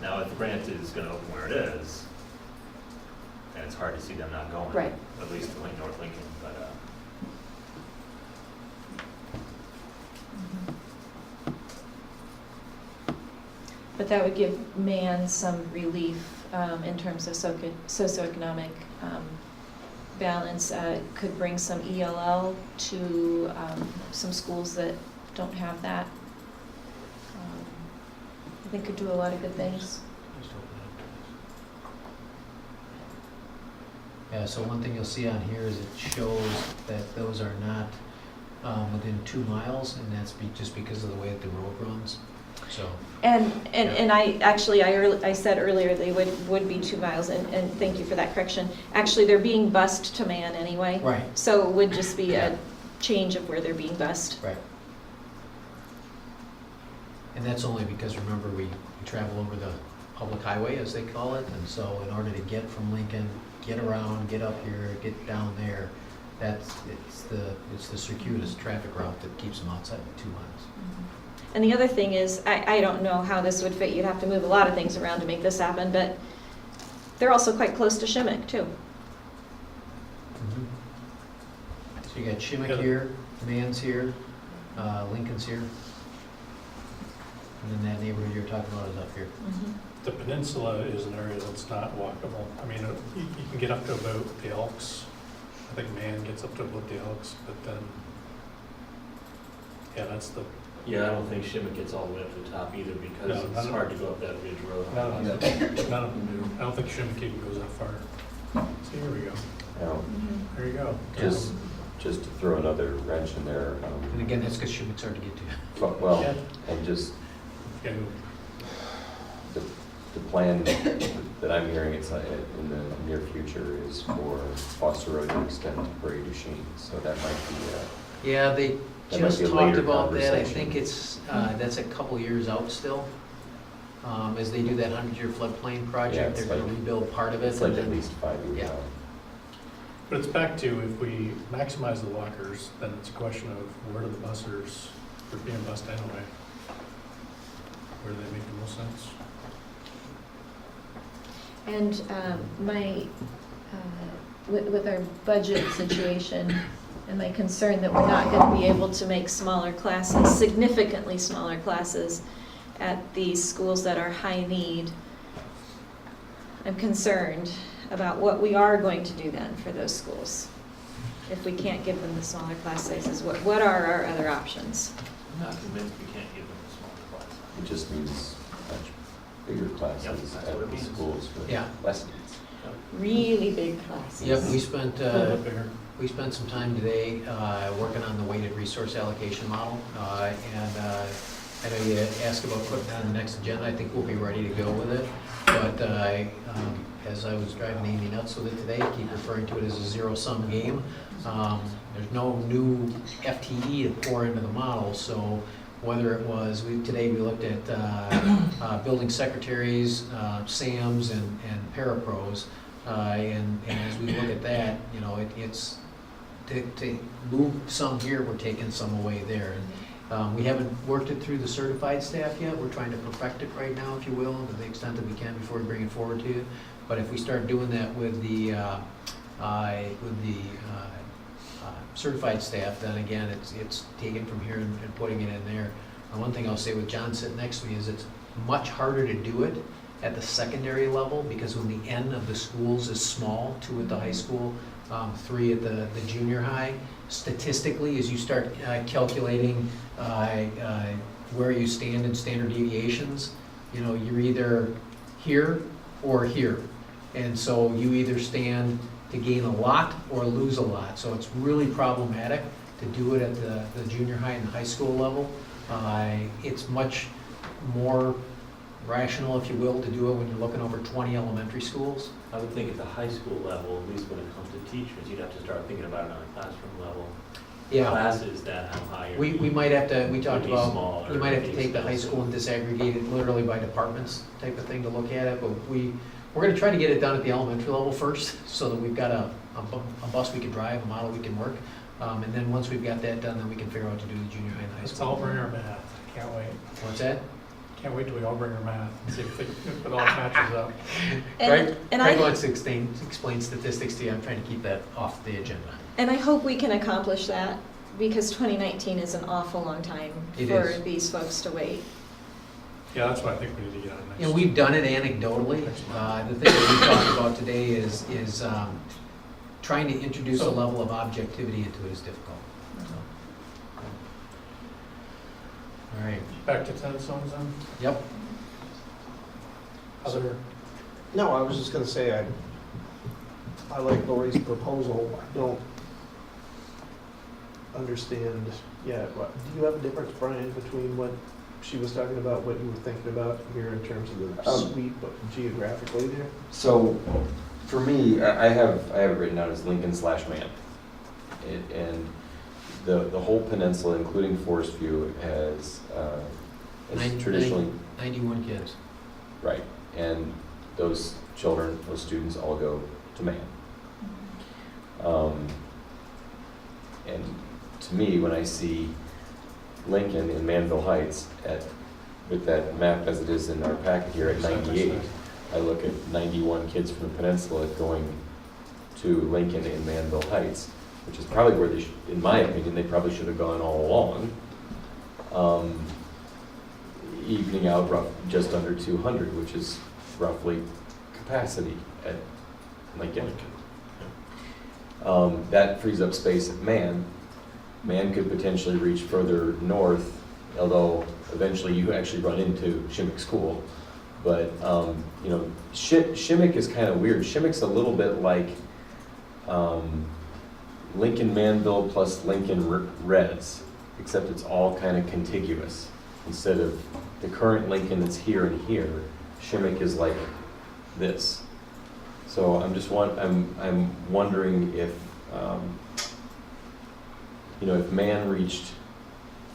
Now, if Grant is gonna open where it is, then it's hard to see them not going. Right. At least to North Lincoln, but, But that would give Mann some relief in terms of socioeconomic balance. Could bring some ELL to some schools that don't have that. I think could do a lot of good things. Just open it. Yeah, so one thing you'll see on here is it shows that those are not within 2 miles, and that's just because of the way that the road runs, so. And I said earlier they would be 2 miles, and thank you for that correction. Actually, they're being bused to Mann anyway. Right. So it would just be a change of where they're being bused. Right. And that's only because, remember, we travel over the public highway, as they call it, and so in order to get from Lincoln, get around, get up here, get down there, it's the circuitous traffic route that keeps them outside of 2 miles. And the other thing is, I don't know how this would fit, you'd have to move a lot of things around to make this happen, but they're also quite close to Shimmick, too. So you got Shimmick here, Mann's here, Lincoln's here, and then that neighborhood you're talking about is up here. The peninsula is an area that's not walkable. I mean, you can get up to about the Elks. I think Mann gets up to about the Elks, but then, yeah, that's the, yeah, I don't think Shimmick gets all the way up to the top either, because No, it's none of hard to go up that ridge road. none of them, I don't think Shimmick even goes that far. So here we go. Now, There you go. just to throw another wrench in there, And again, that's because Shimmick's hard to get to. well, Yeah. and just Yeah, the plan that I'm hearing it's in the near future is for Foster Road to extend to Prairie du Chien, so that might be Yeah, they That might just be a talked later about that. I conversation. think it's, that's a couple years out still. As they do that 100-year floodplain Yeah, project, it's they're gonna like- rebuild part of it. it's like and at then- least 5 years Yeah. out. but it's back to, if we maximize the walkers, then it's a question of where do the bussers, they're being bused anyway. Where do they make the most sense? And with our budget situation and my concern that we're not going to be able to make smaller classes, significantly smaller classes at these schools that are high need, I'm concerned about what we are going to do then for those schools. If we can't give them the smaller class sizes, what are our other options? I'm not convinced we can't give them a smaller class. It just means much bigger classes Yep, that's what at it the means. schools with Yeah. less needs. Really big classes. Yep, we spent some time today working on the weighted resource allocation model. And I know you asked about putting that on the next agenda. I think we'll be ready to go with it. But as I was driving Amy nuts with it today, I keep referring to it as a zero-sum game. There's no new FTE to pour into the model, so whether it was, today we looked at building secretaries, SAMs, and parapros, and as we look at that, you know, it's to move some here, we're taking some away there. And we haven't worked it through the certified staff yet. We're trying to perfect it right now, if you will, to the extent that we can before we bring it forward to you. But if we start doing that with the certified staff, then again, it's taken from here and putting it in there. And one thing I'll say with John sitting next to me is it's much harder to do it at the secondary level, because when the N of the schools is small, 2 at the high school, 3 at the junior high, statistically, as you start calculating where you stand in standard deviations, you know, you're either here or here. And so you either stand to gain a lot or lose a lot. So it's really problematic to do it at the junior high and high school level. It's much more rational, if you will, to do it when you're looking over 20 elementary schools. I would think at the high school level, at least when it comes to teachers, you'd have to start thinking about it on a classroom level. Yeah, Classes that how high. we might have to, we talked Would be about, smaller, we might have to be take the high school and disaggregate it literally by departments type of thing to look at it, but we're gonna try to get it done at the elementary level first, so that we've got a bus we can drive, a model we can work. And then once we've got that done, then we can figure out what to do the junior high and high Let's school. all bring our math. Can't wait. What's that? Can't wait till we all bring our math and see if it all matches up. Craig And wants to explain statistics to you. I'm trying to keep that off the agenda. And I hope we can accomplish that, because 2019 is an awful long time It for is. these folks to wait. Yeah, that's what I think we need to get on next. You know, we've done it anecdotally. The thing that we talked about today is trying to introduce a level of objectivity into it is difficult. So. All right. Back to tenant zones then? Yep. Other, No, I was just gonna say, I like Lori's proposal. I don't understand yet. Do you have a difference, Brian, between what she was talking about, what you were thinking about here in terms of the sweep geographically there? So, for me, I have it written out as Lincoln/Man. And the whole peninsula, including Forest View, has traditionally, 91 kids. right, and those children, those students all go to Man. And to me, when I see Lincoln in Manville Heights with that map as it is in our packet here at 98, I look at 91 kids from the peninsula going to Lincoln in Manville Heights, which is probably where they in my opinion, they probably should have gone all along. Evening out just under 200, which is roughly capacity at Lincoln. That frees up space at Man. Man could potentially reach further north, although eventually you actually run into Shimmick School. But, you know, Shimmick is kind of weird. Shimmick's a little bit like Lincoln Manville plus Lincoln Reds, except it's all kind of contiguous. Instead of the current Lincoln that's here and here, Shimmick is like this. So I'm wondering if, you know, if Man reached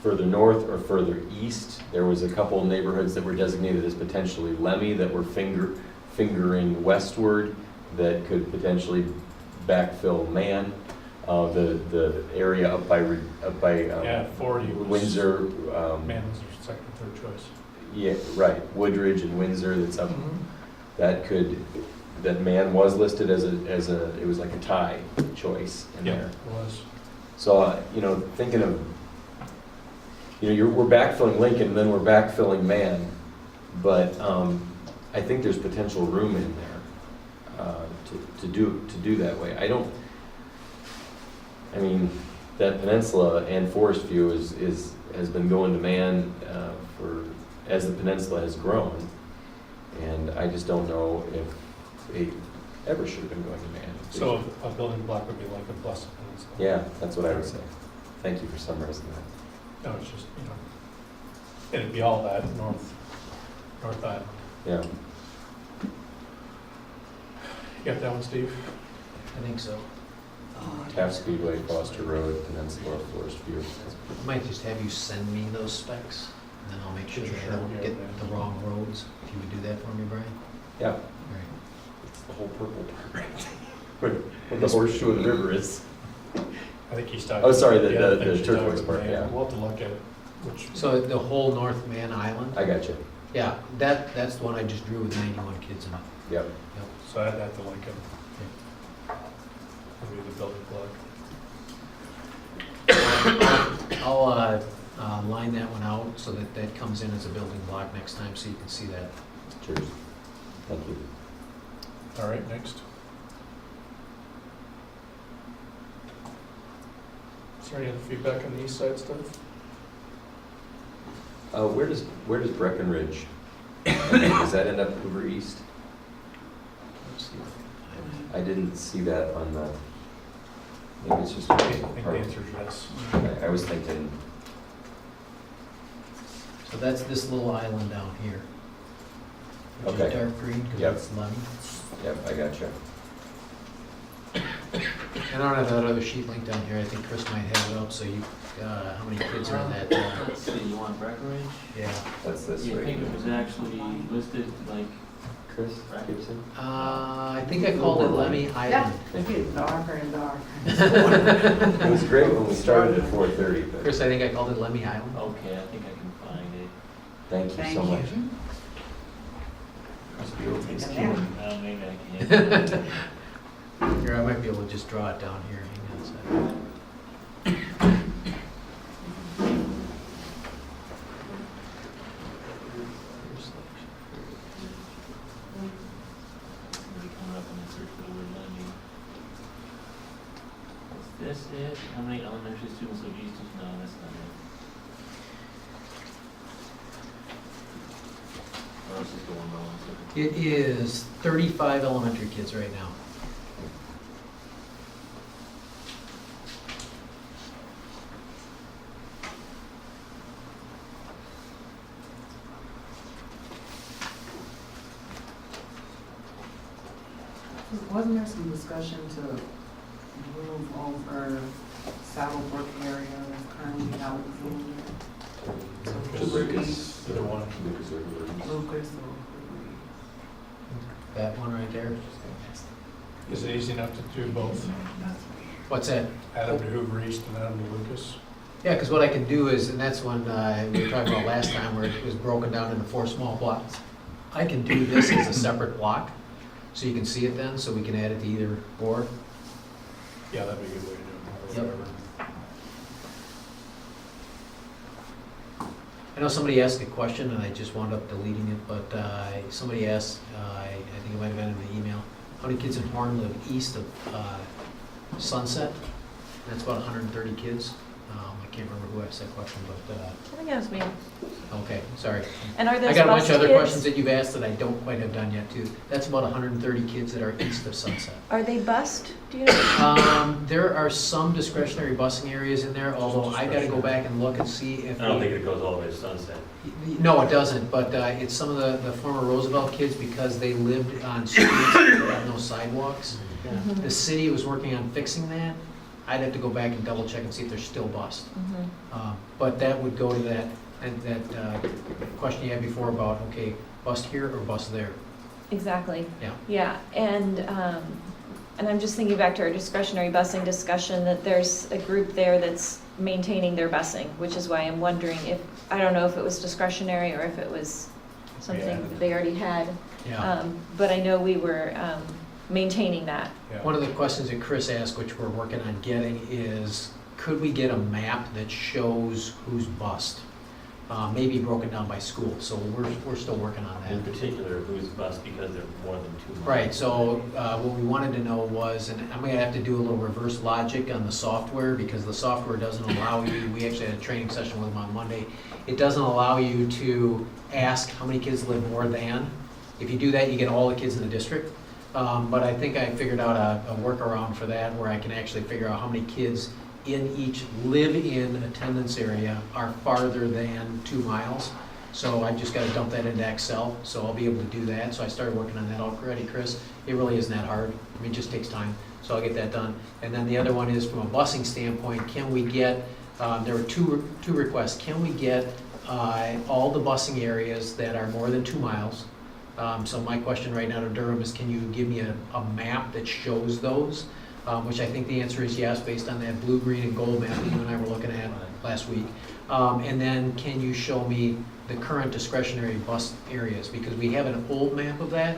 further north or further east. There was a couple of neighborhoods that were designated as potentially Lemmy that were fingering westward that could potentially backfill Man. The area up by 40 was Windsor. Man was their second or third choice. Yeah, right. Woodridge and Windsor. That's up. That Man was listed as it was like a tie choice in Yeah, there. it was. So you know, thinking of, you know, we're backfilling Lincoln, and then we're backfilling Man, but I think there's potential room in there to do that way. I mean, that peninsula and Forest View has been going to Man as the peninsula has grown, and I just don't know if it ever should have been going to Man. So a building block would be like a plus peninsula. Yeah, that's what I would say. Thank you for summarizing that. No, it's just, you know, it'd be all that North Island. Yeah. You got that one, Steve? I think so. Taft Speedway, Foster Road, Peninsula, Forest View. I might just have you send me those specs, and then I'll make sure Sure, that I sure, don't yeah, get yeah. the wrong roads, if you would do that for me, Brian. Yeah, All right. it's the whole purple part. Where the horseshoe of the river is. I think he's talking. Oh, sorry, other the thing she's turquoise talking part, about. yeah. We'll have to look at which. So the whole North Man Island? I got you. Yeah, that's the one I just drew with 91 kids in it. Yep. Yep. So add that to Lincoln. Maybe the building block. I'll line that one out so that comes in as a building block next time, so you can see that. Cheers. Thank you. All right, next. Is there any other feedback on the east side stuff? Where does Breckenridge, does that end up Hoover East? Let's see. I didn't see that on the, maybe it's just. I think the answer is yes. I was thinking, So that's this little island down here. which Okay. is dark green, because Yep. it's Lemmy. Yep, I got you. And I don't have that other sheet linked down here, I think Chris might have it up, so you, how many kids are in that? Let's see, you want Breckenridge? Yeah. That's this Yeah, I right think here. it was actually listed like, Chris Gibson? I think I called it Lemmy Yeah, Island. it's getting darker and darker. It was great when we started at 4:30, but Chris, I think I called it Lemmy Island. okay, I think I can find it. thank you Thank so you. much. Must be open. It's Take a cute. nap. Maybe I can. Here, I might be able to just draw it down here, hang on a second. Maybe coming up when I search for the word lending. Is this it? How many elementary students live east of, no, that's not it. Or else is the one wrong. It is 35 elementary kids right now. Wasn't there some discussion to move over Saddle Brook area that's currently out of the Lucas. Either one. Lucas or Lucas or? That one right there. Is it easy enough to do both? What's that? Add them to Hoover East and add them to Lucas? Yeah, because what I can do is, and that's when we were talking about last time where it was broken down into 4 small blocks. I can do this as a separate block, so you can see it then, so we can add it to either or. Yeah, that'd be a good way to do it. Yep. Or whatever. I know somebody asked a question and I just wound up deleting it, but somebody asked, I think it might have been in the email, how many kids in Horn live east of Sunset? That's about 130 kids. I can't remember who asked that question, but, I think that was me. okay, sorry. And are I those got a bunch bus of other kids? questions that you've asked that I don't quite have done yet too. That's about 130 kids that are east of Sunset. Are they bused? Do you know? There are some discretionary busing areas in there, although I gotta go back and look and see if. I don't we- think it goes all the way to Sunset. No, it doesn't, but it's some of the former Roosevelt kids because they lived on streets that have no sidewalks. Mhm. The city was working on fixing that. I'd have to go back and double check and see if they're still bused. Mhm. But that would go to that, and that question you had before about, okay, bust here or bust there? Exactly. Yeah. Yeah, and I'm just thinking back to our discretionary busing discussion, that there's a group there that's maintaining their busing, which is why I'm wondering if, I don't know if it was discretionary or if it was something added. they already had. Yeah. But I know we were maintaining that. Yeah. One of the questions that Chris asked, which we're working on getting, is could we get a map that shows who's bust? Maybe broken down by school, so we're still working on In that. particular, who's bused because they're more than 2 miles. Right, so what we wanted to know was, and I'm gonna have to do a little reverse logic on the software, because the software doesn't allow you, we actually had a training session with them on Monday, it doesn't allow you to ask how many kids live more than. If you do that, you get all the kids in the district. But I think I figured out a workaround for that, where I can actually figure out how many kids in each live-in attendance area are farther than 2 miles. So I just gotta dump that into Excel, so I'll be able to do that. So I started working on that already, Chris. It really isn't that hard. I mean, it just takes time, so I'll get that done. And then the other one is from a busing standpoint, can we get, there were two requests. Can we get all the busing areas that are more than 2 miles? So my question right now to Durham is, can you give me a map that shows those? Which I think the answer is yes, based on that blue, green, and gold map that you and I were looking at last week. And then can you show me the current discretionary bus areas? Because we have an old map of that,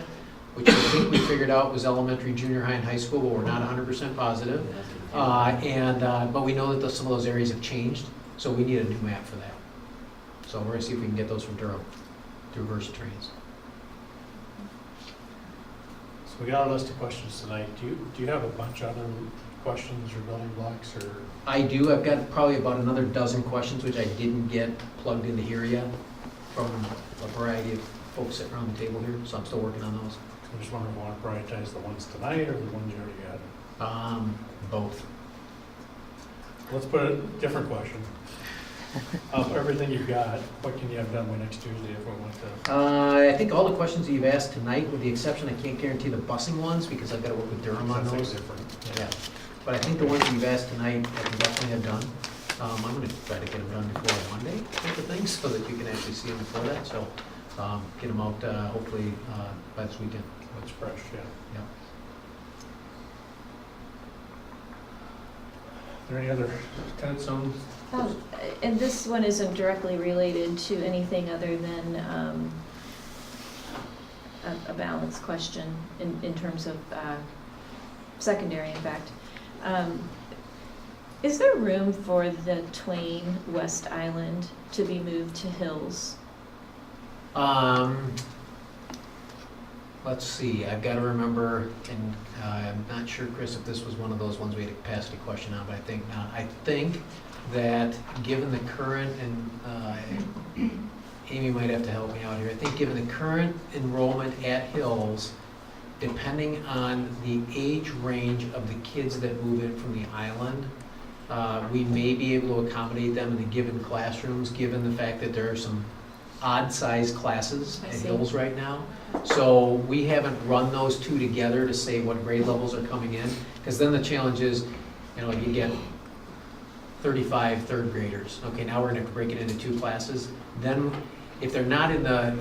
which I think we figured out was elementary, junior high, and high school, but we're not 100% positive. But we know that some of those areas have changed, so we need a new map for that. So we're gonna see if we can get those from Durham through Versa Trains. So we got our list of questions tonight. Do you have a bunch of other questions or building blocks or? I do, I've got probably about another dozen questions which I didn't get plugged into here yet from a variety of folks sitting around the table here, so I'm still working on those. I'm just wondering if you want to prioritize the ones tonight or the ones you already got? Both. Let's put a different question. Of everything you've got, what can you have done by next Tuesday if we want to? I think all the questions that you've asked tonight, with the exception, I can't guarantee the busing ones, because I've got to work with Durham on Something those. different. Yeah, but I think the ones that you've asked tonight, I can definitely have done. I'm gonna try to get them done before Monday, type of thing, so that you can actually see them before that, so, get them out, hopefully, by this weekend. That's fresh, yeah. Yeah. Are there any other tenant zones? And this one isn't directly related to anything other than a balance question in terms of secondary, in fact. Is there room for the Twain West Island to be moved to Hills? Let's see, I've got to remember, and I'm not sure, Chris, if this was one of those ones we had a capacity question on, but I think not. I think that given the current, and Amy might have to help me out here, I think given the current enrollment at Hills, depending on the age range of the kids that move in from the island, we may be able to accommodate them in the given classrooms, given the fact that there are some odd-sized classes I at see. Hills right now. So we haven't run those two together to say what grade levels are coming in, because then the challenge is, you get 35 third graders. Okay, now we're gonna have to break it into two classes. Then, if they're not in the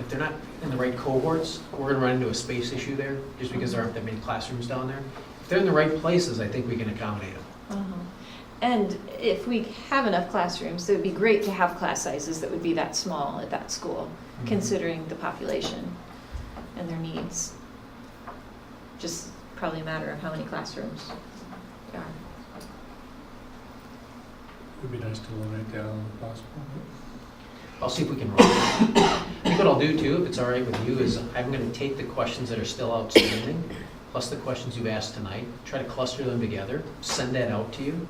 right cohorts, we're gonna run into a space issue there, just because there aren't that many classrooms down there. If they're in the right places, I think we can accommodate them. Uh-huh. And if we have enough classrooms, it would be great to have class sizes that would be that small at that school, considering the population and their needs. Just probably a matter of how many classrooms there are. It would be nice to eliminate that on the possible. I'll see if we can run it. I think what I'll do too, if it's all right with you, is I'm gonna take the questions that are still outstanding, plus the questions you've asked tonight, try to cluster them together, send that out to you.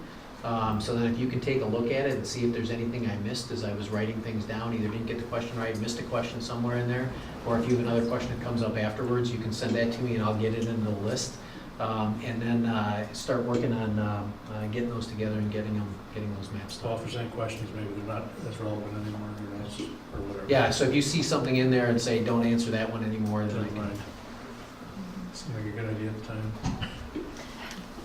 So then if you can take a look at it and see if there's anything I missed as I was writing things down, either didn't get the question right, missed a question somewhere in there, or if you have another question that comes up afterwards, you can send that to me and I'll get it in the list. And then start working on getting those together and getting those maps So if done. there's any questions, maybe they're not as relevant anymore, or whatever. Yeah, so if you see something in there and say, don't answer that one anymore, then I Never can. mind. Seemed like a good idea at the time.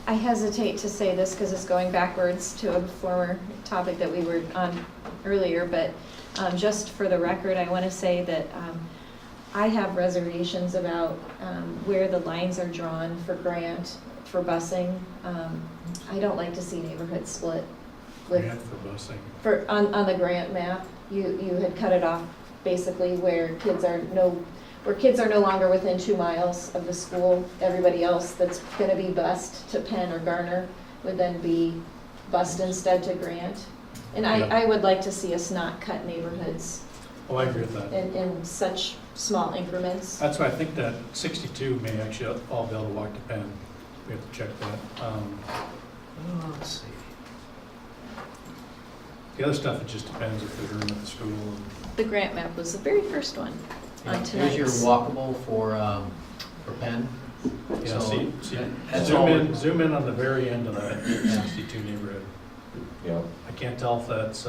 I hesitate to say this because it's going backwards to a former topic that we were on earlier, but just for the record, I want to say that I have reservations about where the lines are drawn for grant, for busing. I don't like to see neighborhoods split with, Grant for busing. on the grant map. You had cut it off basically where kids are no longer within 2 miles of the school. Everybody else that's gonna be bused to Penn or Garner would then be bused instead to Grant. And I would like to see us not cut neighborhoods Oh, I agree with that. in such small increments. That's why I think that 62 may actually all be able to walk to Penn. We have to check that. Let's see. The other stuff, it just depends if there's room at the school. The grant map was the very first one on Here's your tonight's. walkable for Penn. Yeah, So, see, that's all. zoom in on the very end of that 62 neighborhood. Yeah. I can't tell if that's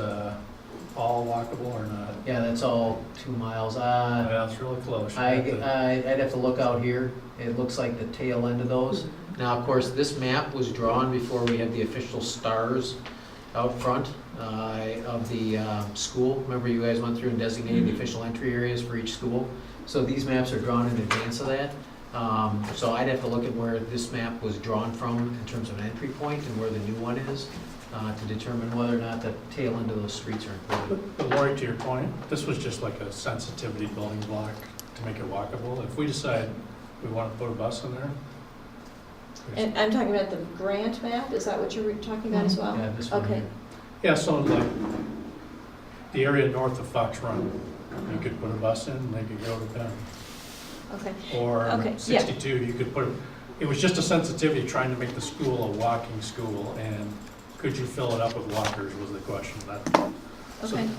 all walkable or not. Yeah, that's all 2 miles. Yeah, it's really close. You have to- I'd have to look out here. It looks like the tail end of those. Now, of course, this map was drawn before we had the official stars out front of the school. Remember, you guys went through and designated the official entry areas for each school? So these maps are drawn in advance of that. So I'd have to look at where this map was drawn from in terms of an entry point and where the new one is to determine whether or not the tail end of those streets are included. But Lori, to your point, this was just like a sensitivity building block to make it walkable. If we decide we want to put a bus in there, And I'm talking about the grant map, is that what you were talking about as well? Yeah, this one Okay. here. yeah, so like the area north of Fox Run, you could put a bus in and they could go to Penn. Okay, Or Okay, yeah. 62, you could put, it was just a sensitivity trying to make the school a walking school, and could you fill it up with walkers was the question. okay,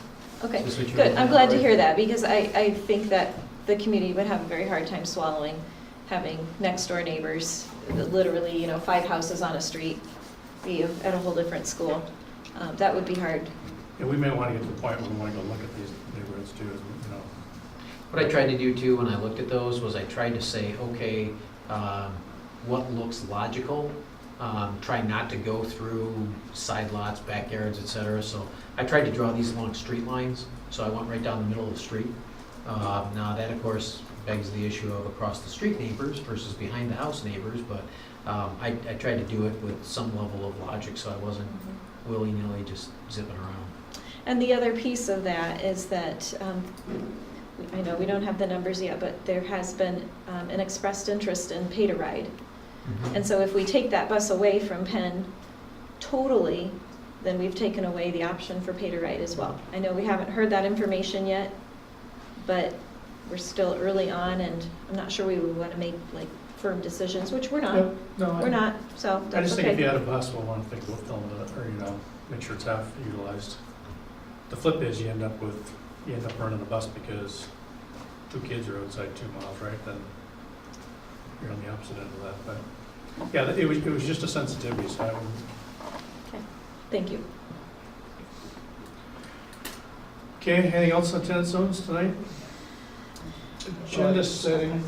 okay. Is this what you're Good, looking I'm at, glad to right? hear that, because I think that the community would have a very hard time swallowing having next door neighbors, literally, 5 houses on a street, be at a whole different school. That would be hard Yeah, we may want to get to the point where we want to go look at these neighborhoods too, you know. What I tried to do too, when I looked at those, was I tried to say, okay, what looks logical? Try not to go through side lots, backyards, et cetera. So I tried to draw these along street lines, so I went right down the middle of the street. Now that, of course, begs the issue of across the street neighbors versus behind the house neighbors, but I tried to do it with some level of logic, so I wasn't willy-nilly just zipping around. And the other piece of that is that, I know we don't have the numbers yet, but there has been an expressed interest in pay-to-ride. And so if we take that bus away from Penn totally, then we've taken away the option for pay-to-ride as well. I know we haven't heard that information yet, but we're still early on, and I'm not sure we would want to make like firm decisions, which we're not. Yep. No, We're not, so I that's just think if you okay. had a bus, we'll want to think we'll film it, or, you know, make sure it's half utilized. The flip is you end up running the bus because 2 kids are outside 2 miles, right? Then you're on the opposite end of that, but yeah, it was just a sensitivity, so I would. Okay, thank you. Okay, anything else on tenant zones tonight? Agenda setting.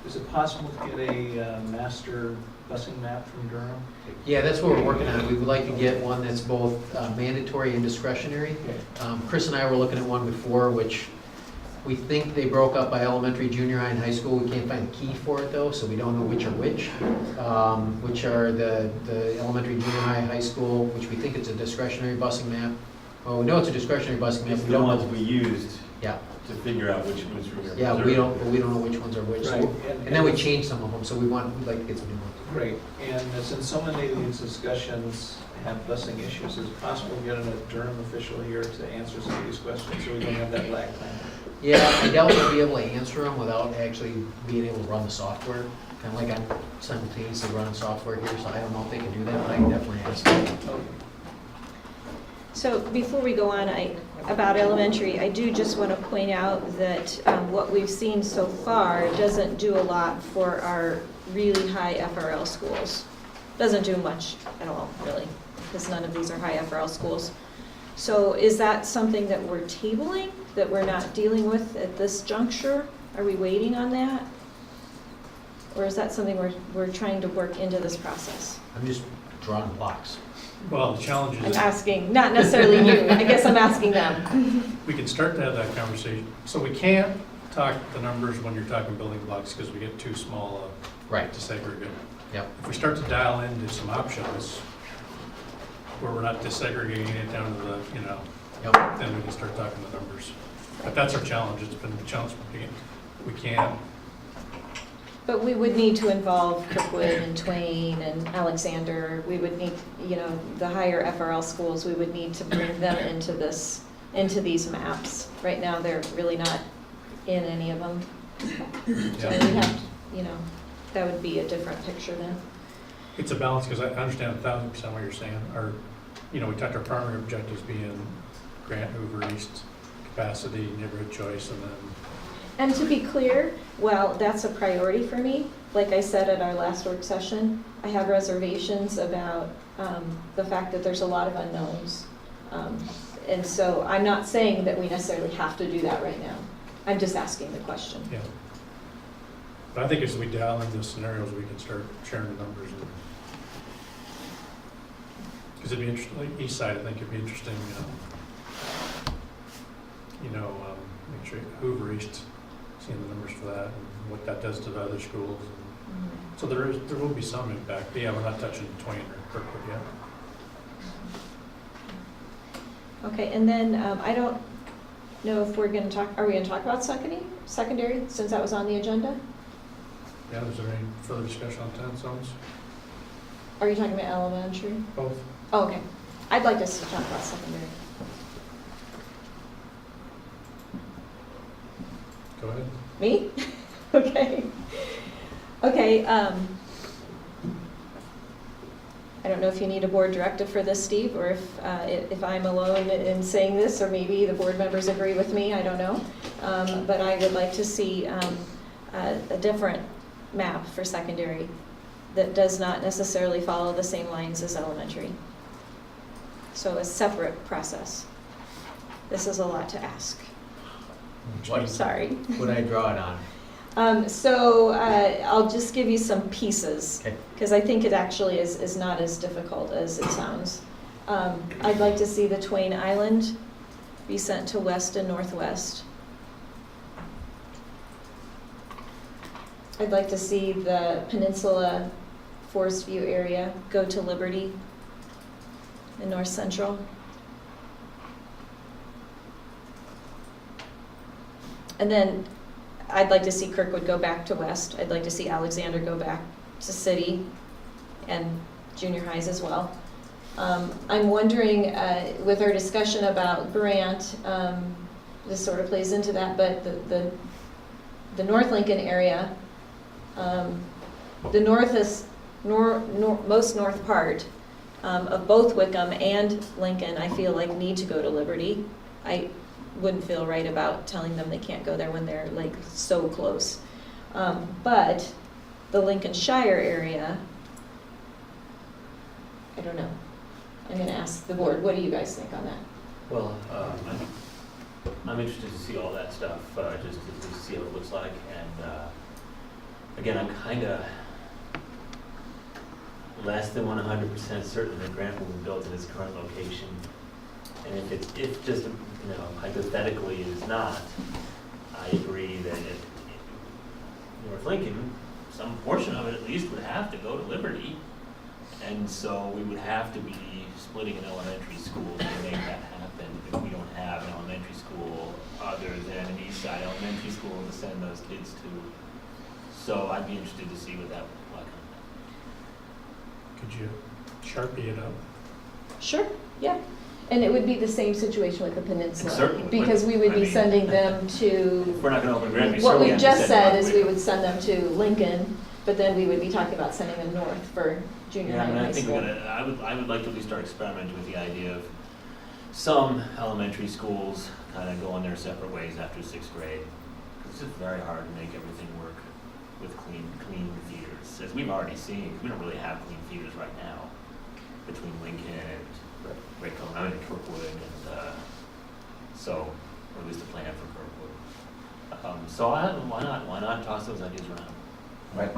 Is it possible to get a master busing map from Durham? Yeah, that's what we're working on. We would like to get one that's both mandatory and discretionary. Chris and I were looking at one before, which we think they broke up by elementary, junior high, and high school. We can't find the key for it though, so we don't know which are which are the elementary, junior high, high school, which we think it's a discretionary busing map. Well, we know it's a discretionary busing map. It's We the don't ones know. we used Yeah, to figure out which ones were. yeah, we don't know which ones are which. So- Right. And then we changed some of them, so we'd like to get some new ones. Great, and since so many of these discussions have busing issues, is it possible to get a Durham official here to answer some of these questions, so we don't have that lag time? Yeah, I doubt we'll be able to answer them without actually being able to run the software. Kind of like I'm simultaneously running software here, so I don't know if they can do that, but I can definitely ask them. So before we go on, about elementary, I do just want to point out that what we've seen so far doesn't do a lot for our really high FRL schools. Doesn't do much at all, really, because none of these are high FRL schools. So is that something that we're tabling, that we're not dealing with at this juncture? Are we waiting on that? Or is that something we're trying to work into this process? I'm just drawing blocks. Well, the challenge I'm is asking, not necessarily you, I guess I'm asking them. we can start to have that conversation. So we can't talk the numbers when you're talking building blocks because we get too small Right. to segregate. Yep. If we start to dial into some options where we're not disaggregating it down to the, you know, Yep. then we can start talking the numbers. But that's our challenge. It's been a challenge. We can't. But we would need to involve Kirkwood and Twain and Alexander. We would need, you know, the higher FRL schools, we would need to bring them into this, into these maps. Right now, they're really not in any of them. So we have, you know, that would be a different picture then. It's a balance because I understand 1,000% what you're saying. Our, you know, we talked our primary objectives being Grant, Hoover East, capacity, neighborhood choice, and then. And to be clear, well, that's a priority for me. Like I said at our last work session, I have reservations about the fact that there's a lot of unknowns. And so I'm not saying that we necessarily have to do that right now. I'm just asking the question. Yeah. But I think as we dial into scenarios, we can start sharing the numbers. Because it'd be interesting, like east side, I think it'd be interesting, make sure Hoover East, seeing the numbers for that and what that does to the other schools. So there will be some impact. But yeah, we're not touching Twain or Kirkwood yet. Okay, and then I don't know if we're going to talk, are we going to talk about secondary, since that was on the agenda? Yeah, is there any further discussion on tenant zones? Are you talking about elementary? Both. Oh, okay. I'd like us to talk about secondary. Go ahead. Me? Okay. Okay, I don't know if you need a board directive for this, Steve, or if I'm alone in saying this, or maybe the board members agree with me, I don't know. But I would like to see a different map for secondary that does not necessarily follow the same lines as elementary. So a separate process. This is a lot to ask. What, Sorry. what I draw it on? I'll just give you some pieces, Okay. because I think it actually is not as difficult as it sounds. I'd like to see the Twain Island be sent to west and northwest. I'd like to see the Peninsula Forest View area go to Liberty in North Central. And then I'd like to see Kirkwood go back to west. I'd like to see Alexander go back to city and junior highs as well. I'm wondering, with our discussion about Grant, this sort of plays into that, but the North Lincoln area, the most north part of both Wickham and Lincoln, I feel like need to go to Liberty. I wouldn't feel right about telling them they can't go there when they're like so close. But the Lincolnshire area, I don't know. I'm gonna ask the board, what do you guys think on that? Well, I'm interested to see all that stuff, just to see what it looks like. And again, I'm kind of less than 100% certain that Grant will be built in its current location. And if just, you know, hypothetically it is not, I agree that North Lincoln, some portion of it at least, would have to go to Liberty. And so we would have to be splitting an elementary school to make that happen if we don't have an elementary school other than an East Side elementary school to send those kids to. So I'd be interested to see what that would look like. Could you Sharpie it up? Sure, yeah. And it would be the same situation with the Peninsula. It certainly would. Because we would I be mean- sending them to, If we're not going to open Grahame, what certainly we have to just send them said out is we Wickham. would send them to Lincoln, but then we would be talking about sending them north for junior Yeah, high I mean, and I high think school. I would like to at least start experimenting with the idea of some elementary schools kind of going their separate ways after 6th grade. 'Cause it's just very hard to make everything work with clean feeders. As we've already seen, we don't really have clean feeders right now between Lincoln and Wickham, I mean, Kirkwood, and so, or at least a plan for Kirkwood. So why not toss those ideas around?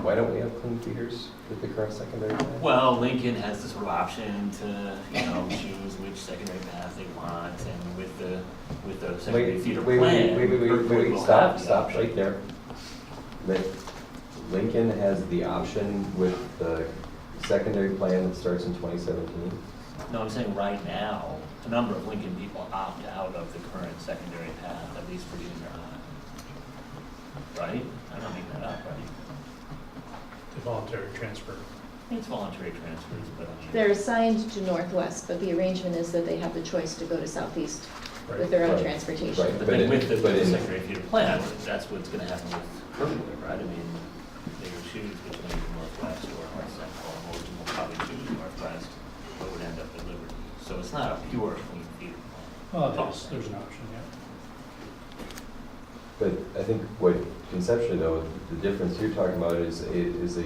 Why don't we have clean feeders with the current secondary plan? Well, Lincoln has the sort of option to, you know, choose which secondary path they want, and with the secondary feeder plan. Kirkwood Wait, will have the stop option. right there. Lincoln has the option with the secondary plan that starts in 2017. No, I'm saying right now, a number of Lincoln people opt out of the current secondary path, at least for junior high. Right? I'm not making that up, right? The voluntary transfer. It's voluntary transfers, but I mean. They're assigned to Northwest, but the arrangement is that they have the choice to go to Southeast with their own Right. transportation. Right. But But then in- with the but in- secondary feeder plan, that's what's gonna happen with Kirkwood, right? I mean, they would choose between Northwest or North Central, and most of them will probably choose Northwest, but would end up at Liberty. So it's not a pure clean feeder plan. Well, there's an option, yeah. But I think what conceptually though, the difference you're talking about is a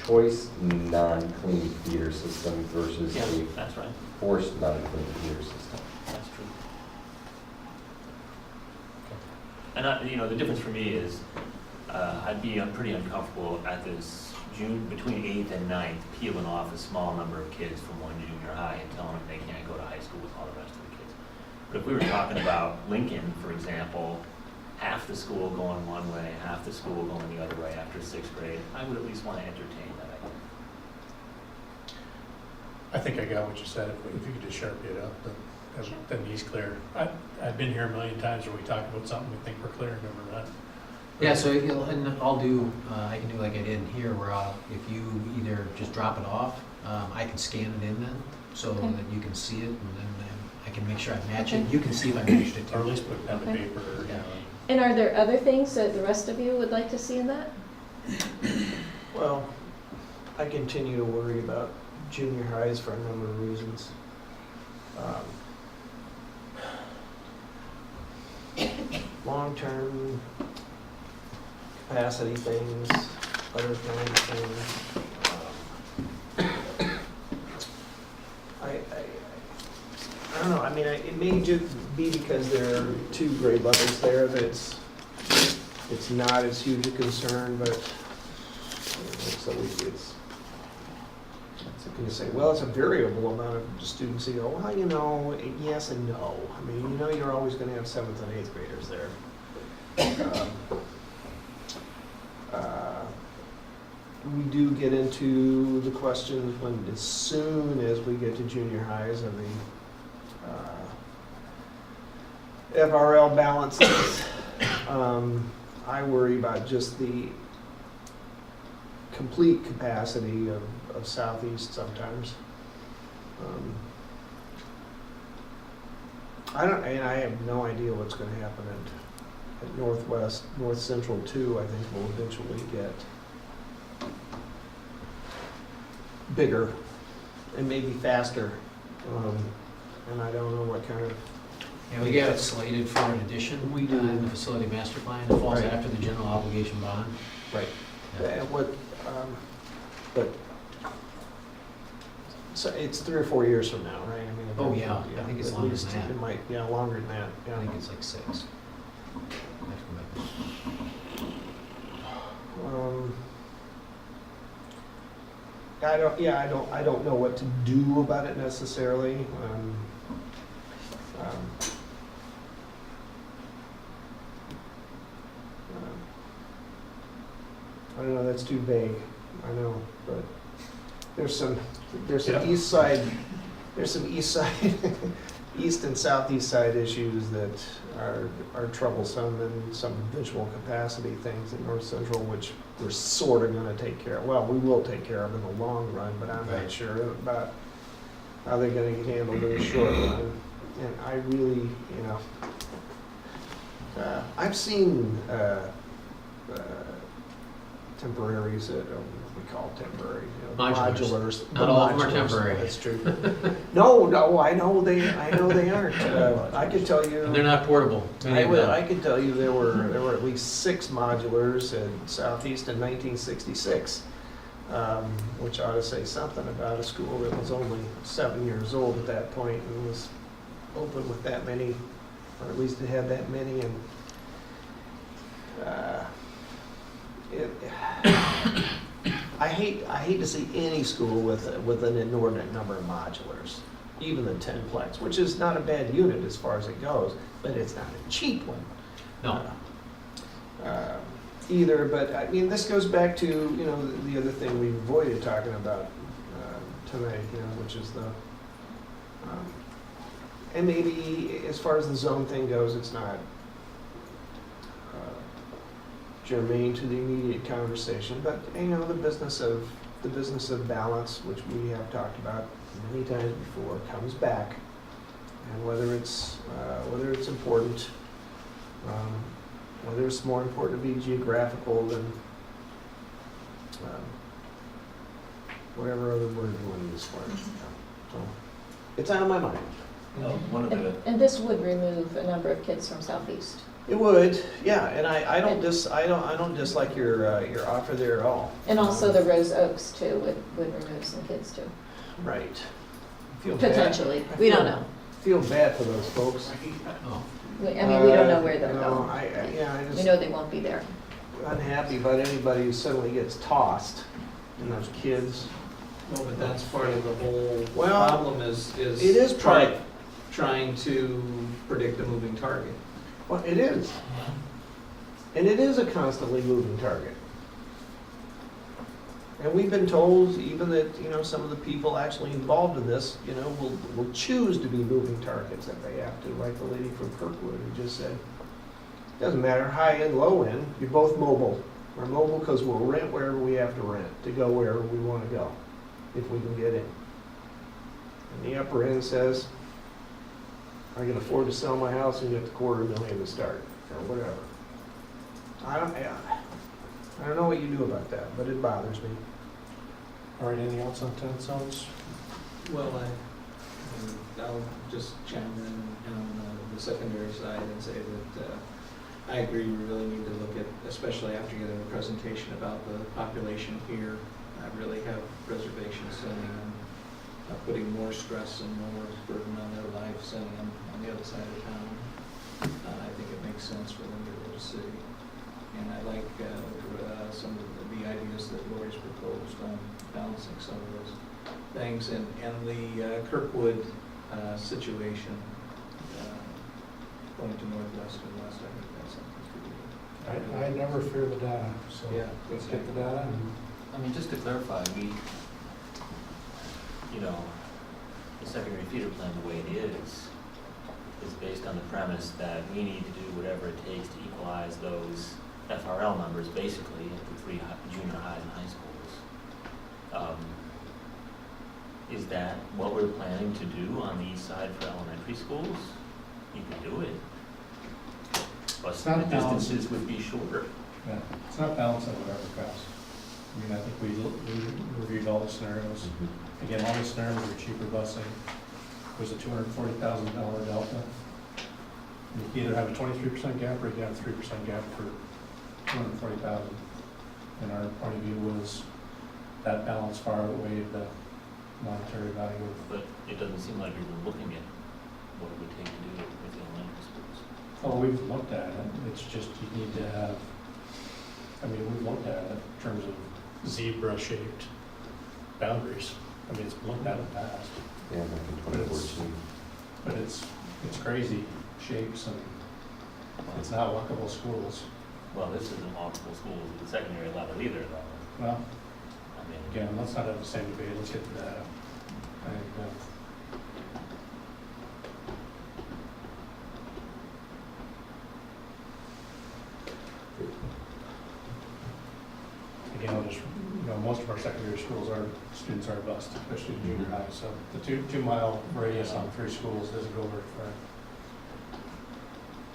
choice non-clean feeder system versus Yeah, a that's right. forced non-clean feeder system. That's true. And the difference for me is, I'd be pretty uncomfortable at this between 8th and 9th, peeling off a small number of kids from one junior high and telling them they can't go to high school with all the rest of the kids. But if we were talking about Lincoln, for example, half the school going one way, half the school going the other way after 6th grade, I would at least want to entertain that idea. I think I got what you said. If you could just Sharpie it up, then he's clear. I've been here a million times where we talk about something, we think we're clear, and then we're not. Yeah, so and I'll do, I can do like I did here, where if you either just drop it off, I can scan it in then, so Okay. that you can see it, and then I can make sure I match Okay. it. You can see if I matched it Or at too. least put pen to Okay. paper, you know. And are there other things that the rest of you would like to see in that? Well, I continue to worry about junior highs for a number of reasons. Long-term capacity things, other kind of things. don't know, I mean, it may just be because there are 2 grade levels there that it's not as huge a concern, but so it's you can say, well, it's a variable amount of students. You go, well, you know, yes and no. I mean, you know, you're always going to have 7th and 8th graders there. We do get into the questions when, as soon as we get to junior highs, of the FRL balances. I worry about just the complete capacity of Southeast sometimes. I have no idea what's going to happen at Northwest, North Central too. I think will eventually get bigger and maybe faster. And I don't know what kind of. Yeah, we got it slated for an addition. We do. In the facility master plan. It falls Right. after the general obligation bond. Right. Yeah. And but so it's 3 or 4 years from now, right? I mean, Oh, yeah. I think it's at longer least than that. It might, yeah, longer than that. I Yeah. think it's like 6. I don't know what to do about it necessarily. I don't know, that's too vague, I know, but there's some east side, east and southeast side issues that are troublesome, and some visual capacity things in North Central, which we're sort of gonna take care of. Well, we will take care of in the long run, but I'm not Right. sure about how they're gonna get handled in the short run. And I really, I've seen temporaries that we call temporary, Modulars. modulars. Not all of them are Modulars, temporary. That's true. No, I know they aren't. I could tell you. And they're not portable. Many of them. I could tell you there were at least 6 modulars in Southeast in 1966, which ought to say something about a school that was only 7 years old at that point and was open with that many, or at least it had that many. And I hate to see any school with an inordinate number of modulars, even the 10-plex, which is not a bad unit as far as it goes, but it's not a cheap one. No. Either, but I mean, this goes back to, the other thing we avoided talking about tonight, which is the, and maybe as far as the zone thing goes, it's not germane to the immediate conversation, but the business of balance, which we have talked about many times before, comes back, and whether it's important, whether it's more important to be geographical than whatever other word you want to use for it. So it's on my mind. One of the, And this would remove a number of kids from Southeast. It would, yeah, and I don't dislike your offer there at all. And also the Rose Oaks too would remove some kids too, Right. Feel bad. potentially. We don't know. Feel bad for those folks. Oh. We don't know where they'll No, go. I We just know they won't be there. unhappy about anybody who suddenly gets tossed, and those kids. No, but that's part of the whole Well, problem is It is part. trying to predict a moving target. Well, it is. And it is a constantly moving target. And we've been told even that, some of the people actually involved in this, will choose to be moving targets if they have to, like the lady from Kirkwood who just said, doesn't matter, high end, low end, you're both mobile. We're mobile because we'll rent wherever we have to rent to go wherever we want to go, if we can get in. And the upper end says, I can afford to sell my house and get the $250,000 to start, or whatever. I don't know what you do about that, but it bothers me. All right, anything else on 10 zones? Well, I'll just chime in on the secondary side and say that I agree, we really need to look at, especially after getting a presentation about the population here, I really have reservations sending putting more stress and more burden on their life, sending them on the other side of town. I think it makes sense for them to go to city. And I like some of the ideas that Lori's proposed on balancing some of those things. And the Kirkwood situation, going to Northwest and West, I think that's something to do. I never fear the data, so Yeah. let's get the data and I mean, just to clarify, the secondary feeder plan, the way it is based on the premise that we need to do whatever it takes to equalize those FRL numbers, basically, at the three junior highs and high schools. Is that what we're planning to do on the east side for elementary schools? You can do it. But It's not the balanced. distances would be shorter. yeah, it's not balanced at whatever cost. I mean, I think we reviewed all the scenarios. Again, all the scenarios are cheaper busing. There's a $240,000 delta. You can either have a 23% gap or you can have a 3% gap for $240,000. And our point of view was that balance far outweighed the monetary value of. But it doesn't seem like we were looking at what it would take to do it with the elementary schools. Oh, we've looked at it. It's just you need to have. I mean, we've looked at it in terms of zebra-shaped boundaries. I mean, it's been looked at in the past. Yeah, back in 2014. But it's crazy shapes and it's not walkable schools. Well, this isn't walkable schools at the secondary level either, though. Well, I mean, again, let's not have the same debate. Let's get the data. I think, again, I'll just, most of our secondary schools, our students are bused, especially junior high. So the 2 mile radius on 3 schools doesn't go very far.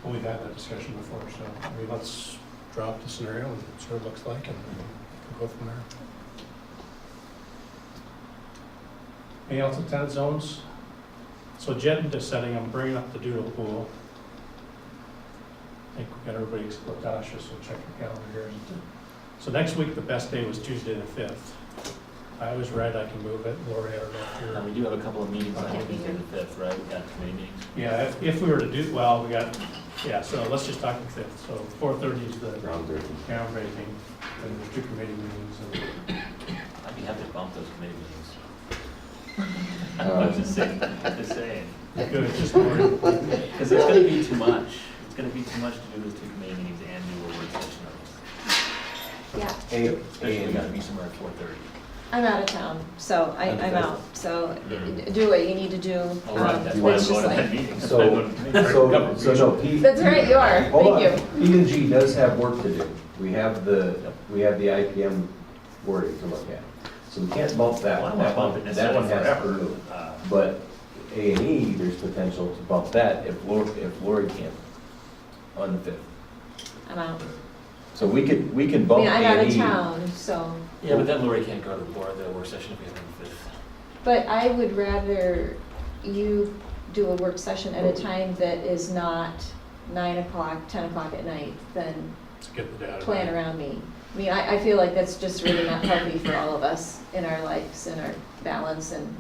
Well, we've had that discussion before, so I mean, let's drop the scenario and see what it looks like and we'll go from there. Anything else in tenant zones? So agenda setting, I'm bringing up the doodle pool. I think we got everybody except Tasha, so check your calendar here. So next week, the best day was Tuesday the 5th. I was right, I can move it. Lori, I don't know if you're. now, we do have a couple of meetings on Tuesday the 5th, right? We've got committee meetings. Yeah, if we were to do, well, we got, yeah, so let's just talk the 5th. So 4:30 is the Groundbreaking. groundbreaking, and there's 2 committee meetings. I'd be happy to bump those committee meetings. I'm just saying. Good, just Lori. Because it's gonna be too much. It's gonna be too much to do those 2 committee meetings and do a work session of Yeah, Especially we gotta be somewhere at 4:30. I'm out of town, so I'm Okay. out. So do what you need to do. Oh, right, that's you why want I'm It's going just to that like, meeting. So no, that's right, you are. hold Thank on. you. P&G does have work to do. We have the IPM wording to look at. So we can't bump that Well, I one. won't That bump one, it that necessarily one has to forever. move. But A&E, there's potential to bump that if Lori can't on the 5th. I'm out. So we can I bump mean, I'm out of A&E. town, so, Yeah, but then Lori can't go to the board, the work session if we have on the 5th. but I would rather you do a work session at a time that is not 9 o'clock, 10 o'clock at night than Let's get the data. plan around me. I mean, I feel like that's just really not healthy for all of us in our lives and our balance and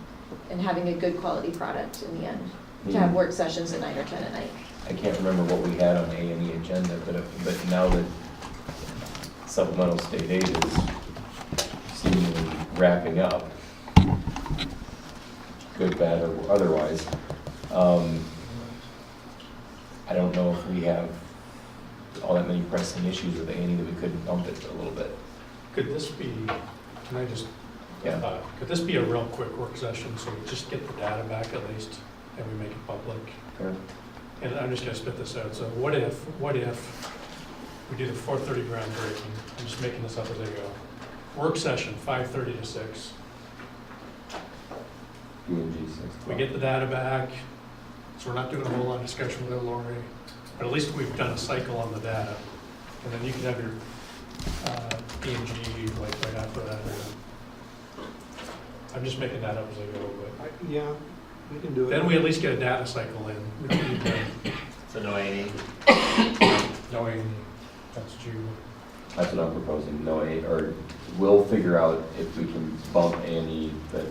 having a good quality product in the end. To have work sessions at 9 or 10 at night. I can't remember what we had on the A&E agenda, but now that supplemental state aid is seemingly wrapping up, good, bad, or otherwise, I don't know if we have all that many pressing issues with A&E that we couldn't bump it a little bit. Could this be, can I just, Yeah. could this be a real quick work session so we just get the data back at least and we make it public? Sure. And I'm just gonna spit this out. So what if we do the 4:30 groundbreaking? I'm just making this up as I go. Work session, 5:30 to 6. P&G 6. We get the data back, so we're not doing a whole lot of discussion with Lori, but at least we've done a cycle on the data. And then you can have your P&G like right after that. I'm just making that up as I go, but Yeah, we can do it. then we at least get a data cycle in. We don't need to So no A&E? knowing that's June. That's what I'm proposing, no, or we'll figure out if we can bump A&E, but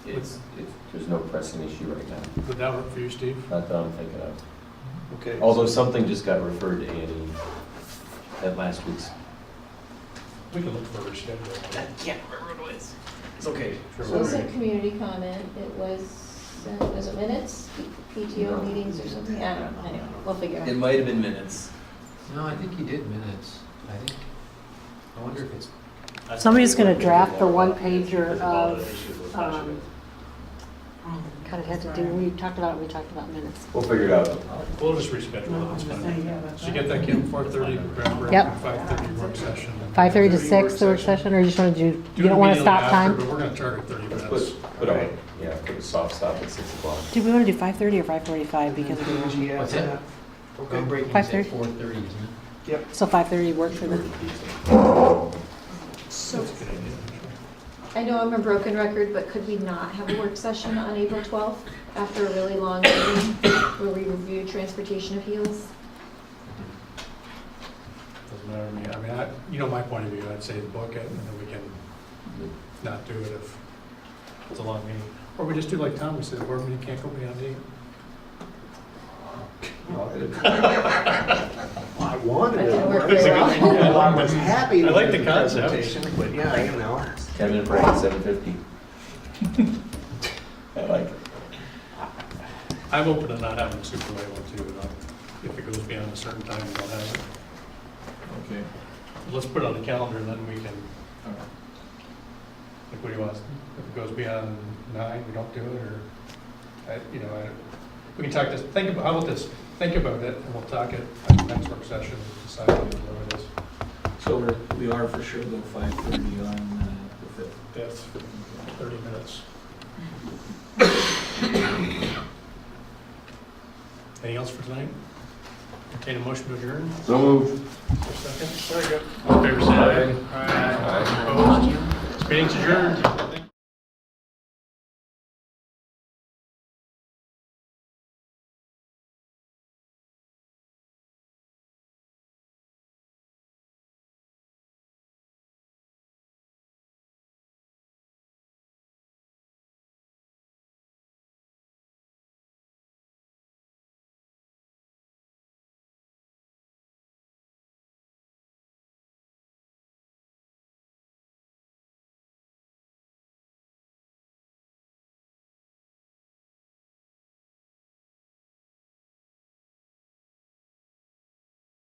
there's no pressing issue right now, Would that work for you, Steve? not that I'm thinking of. Okay. Although something just got referred to Annie at last week's. We can look for a reschedule. I can't remember what it was. It's okay. It wasn't community comment, it was it minutes, PTO meetings or something? I don't know, anyway, we'll figure it out. might have been minutes. No, I think he did minutes. I wonder if it's, Somebody's gonna draft the one pager There's a lot of, issues with last year. kind of had to do, we talked about minutes. We'll figure it out. We'll just reschedule it, it's fine. Did you get that, Kim, 4:30, Yep. 5:30 work session? 5:30 to 6, the work session, or you just want to do, you don't want to it stop immediately after, time? But we're gonna target 30 Let's minutes. put a soft stop at 6 o'clock. Do we want to do 5:30 or 5:45 because of the, what's that? Okay. Breaking is at 5:30? 4:30, isn't it? so 5:30 work for them? So, I know I'm a broken record, but could we not have a work session on April 12th after a really long meeting where we review transportation appeals? Doesn't matter to me. I mean, you know my point of view, I'd say book it, and then we can not do it if it's a long meeting. Or we just do like Tom, we said, the board meeting can't go beyond 8. I wanted That didn't it. work very well. Well, I was happy I like with the concept. presentation, but yeah, you know. 10-minute break at 7:50. I like it. I'm open to not having a supervisor too, but if it goes beyond a certain time, we don't have it. Okay. Let's put it on the calendar, and then we can, like, what do you want? If it goes beyond 9, we don't do it, or, we can talk this, how about this? Think about it, and we'll talk it at the next work session, and decide what it is. So we are for sure go 5:30 on the 5th. That's 30 minutes. Anything else for tonight? Entertain a motion to adjourn? So moved. For a second? All in favor, say aye. Aye. Opposed? Meeting's adjourned.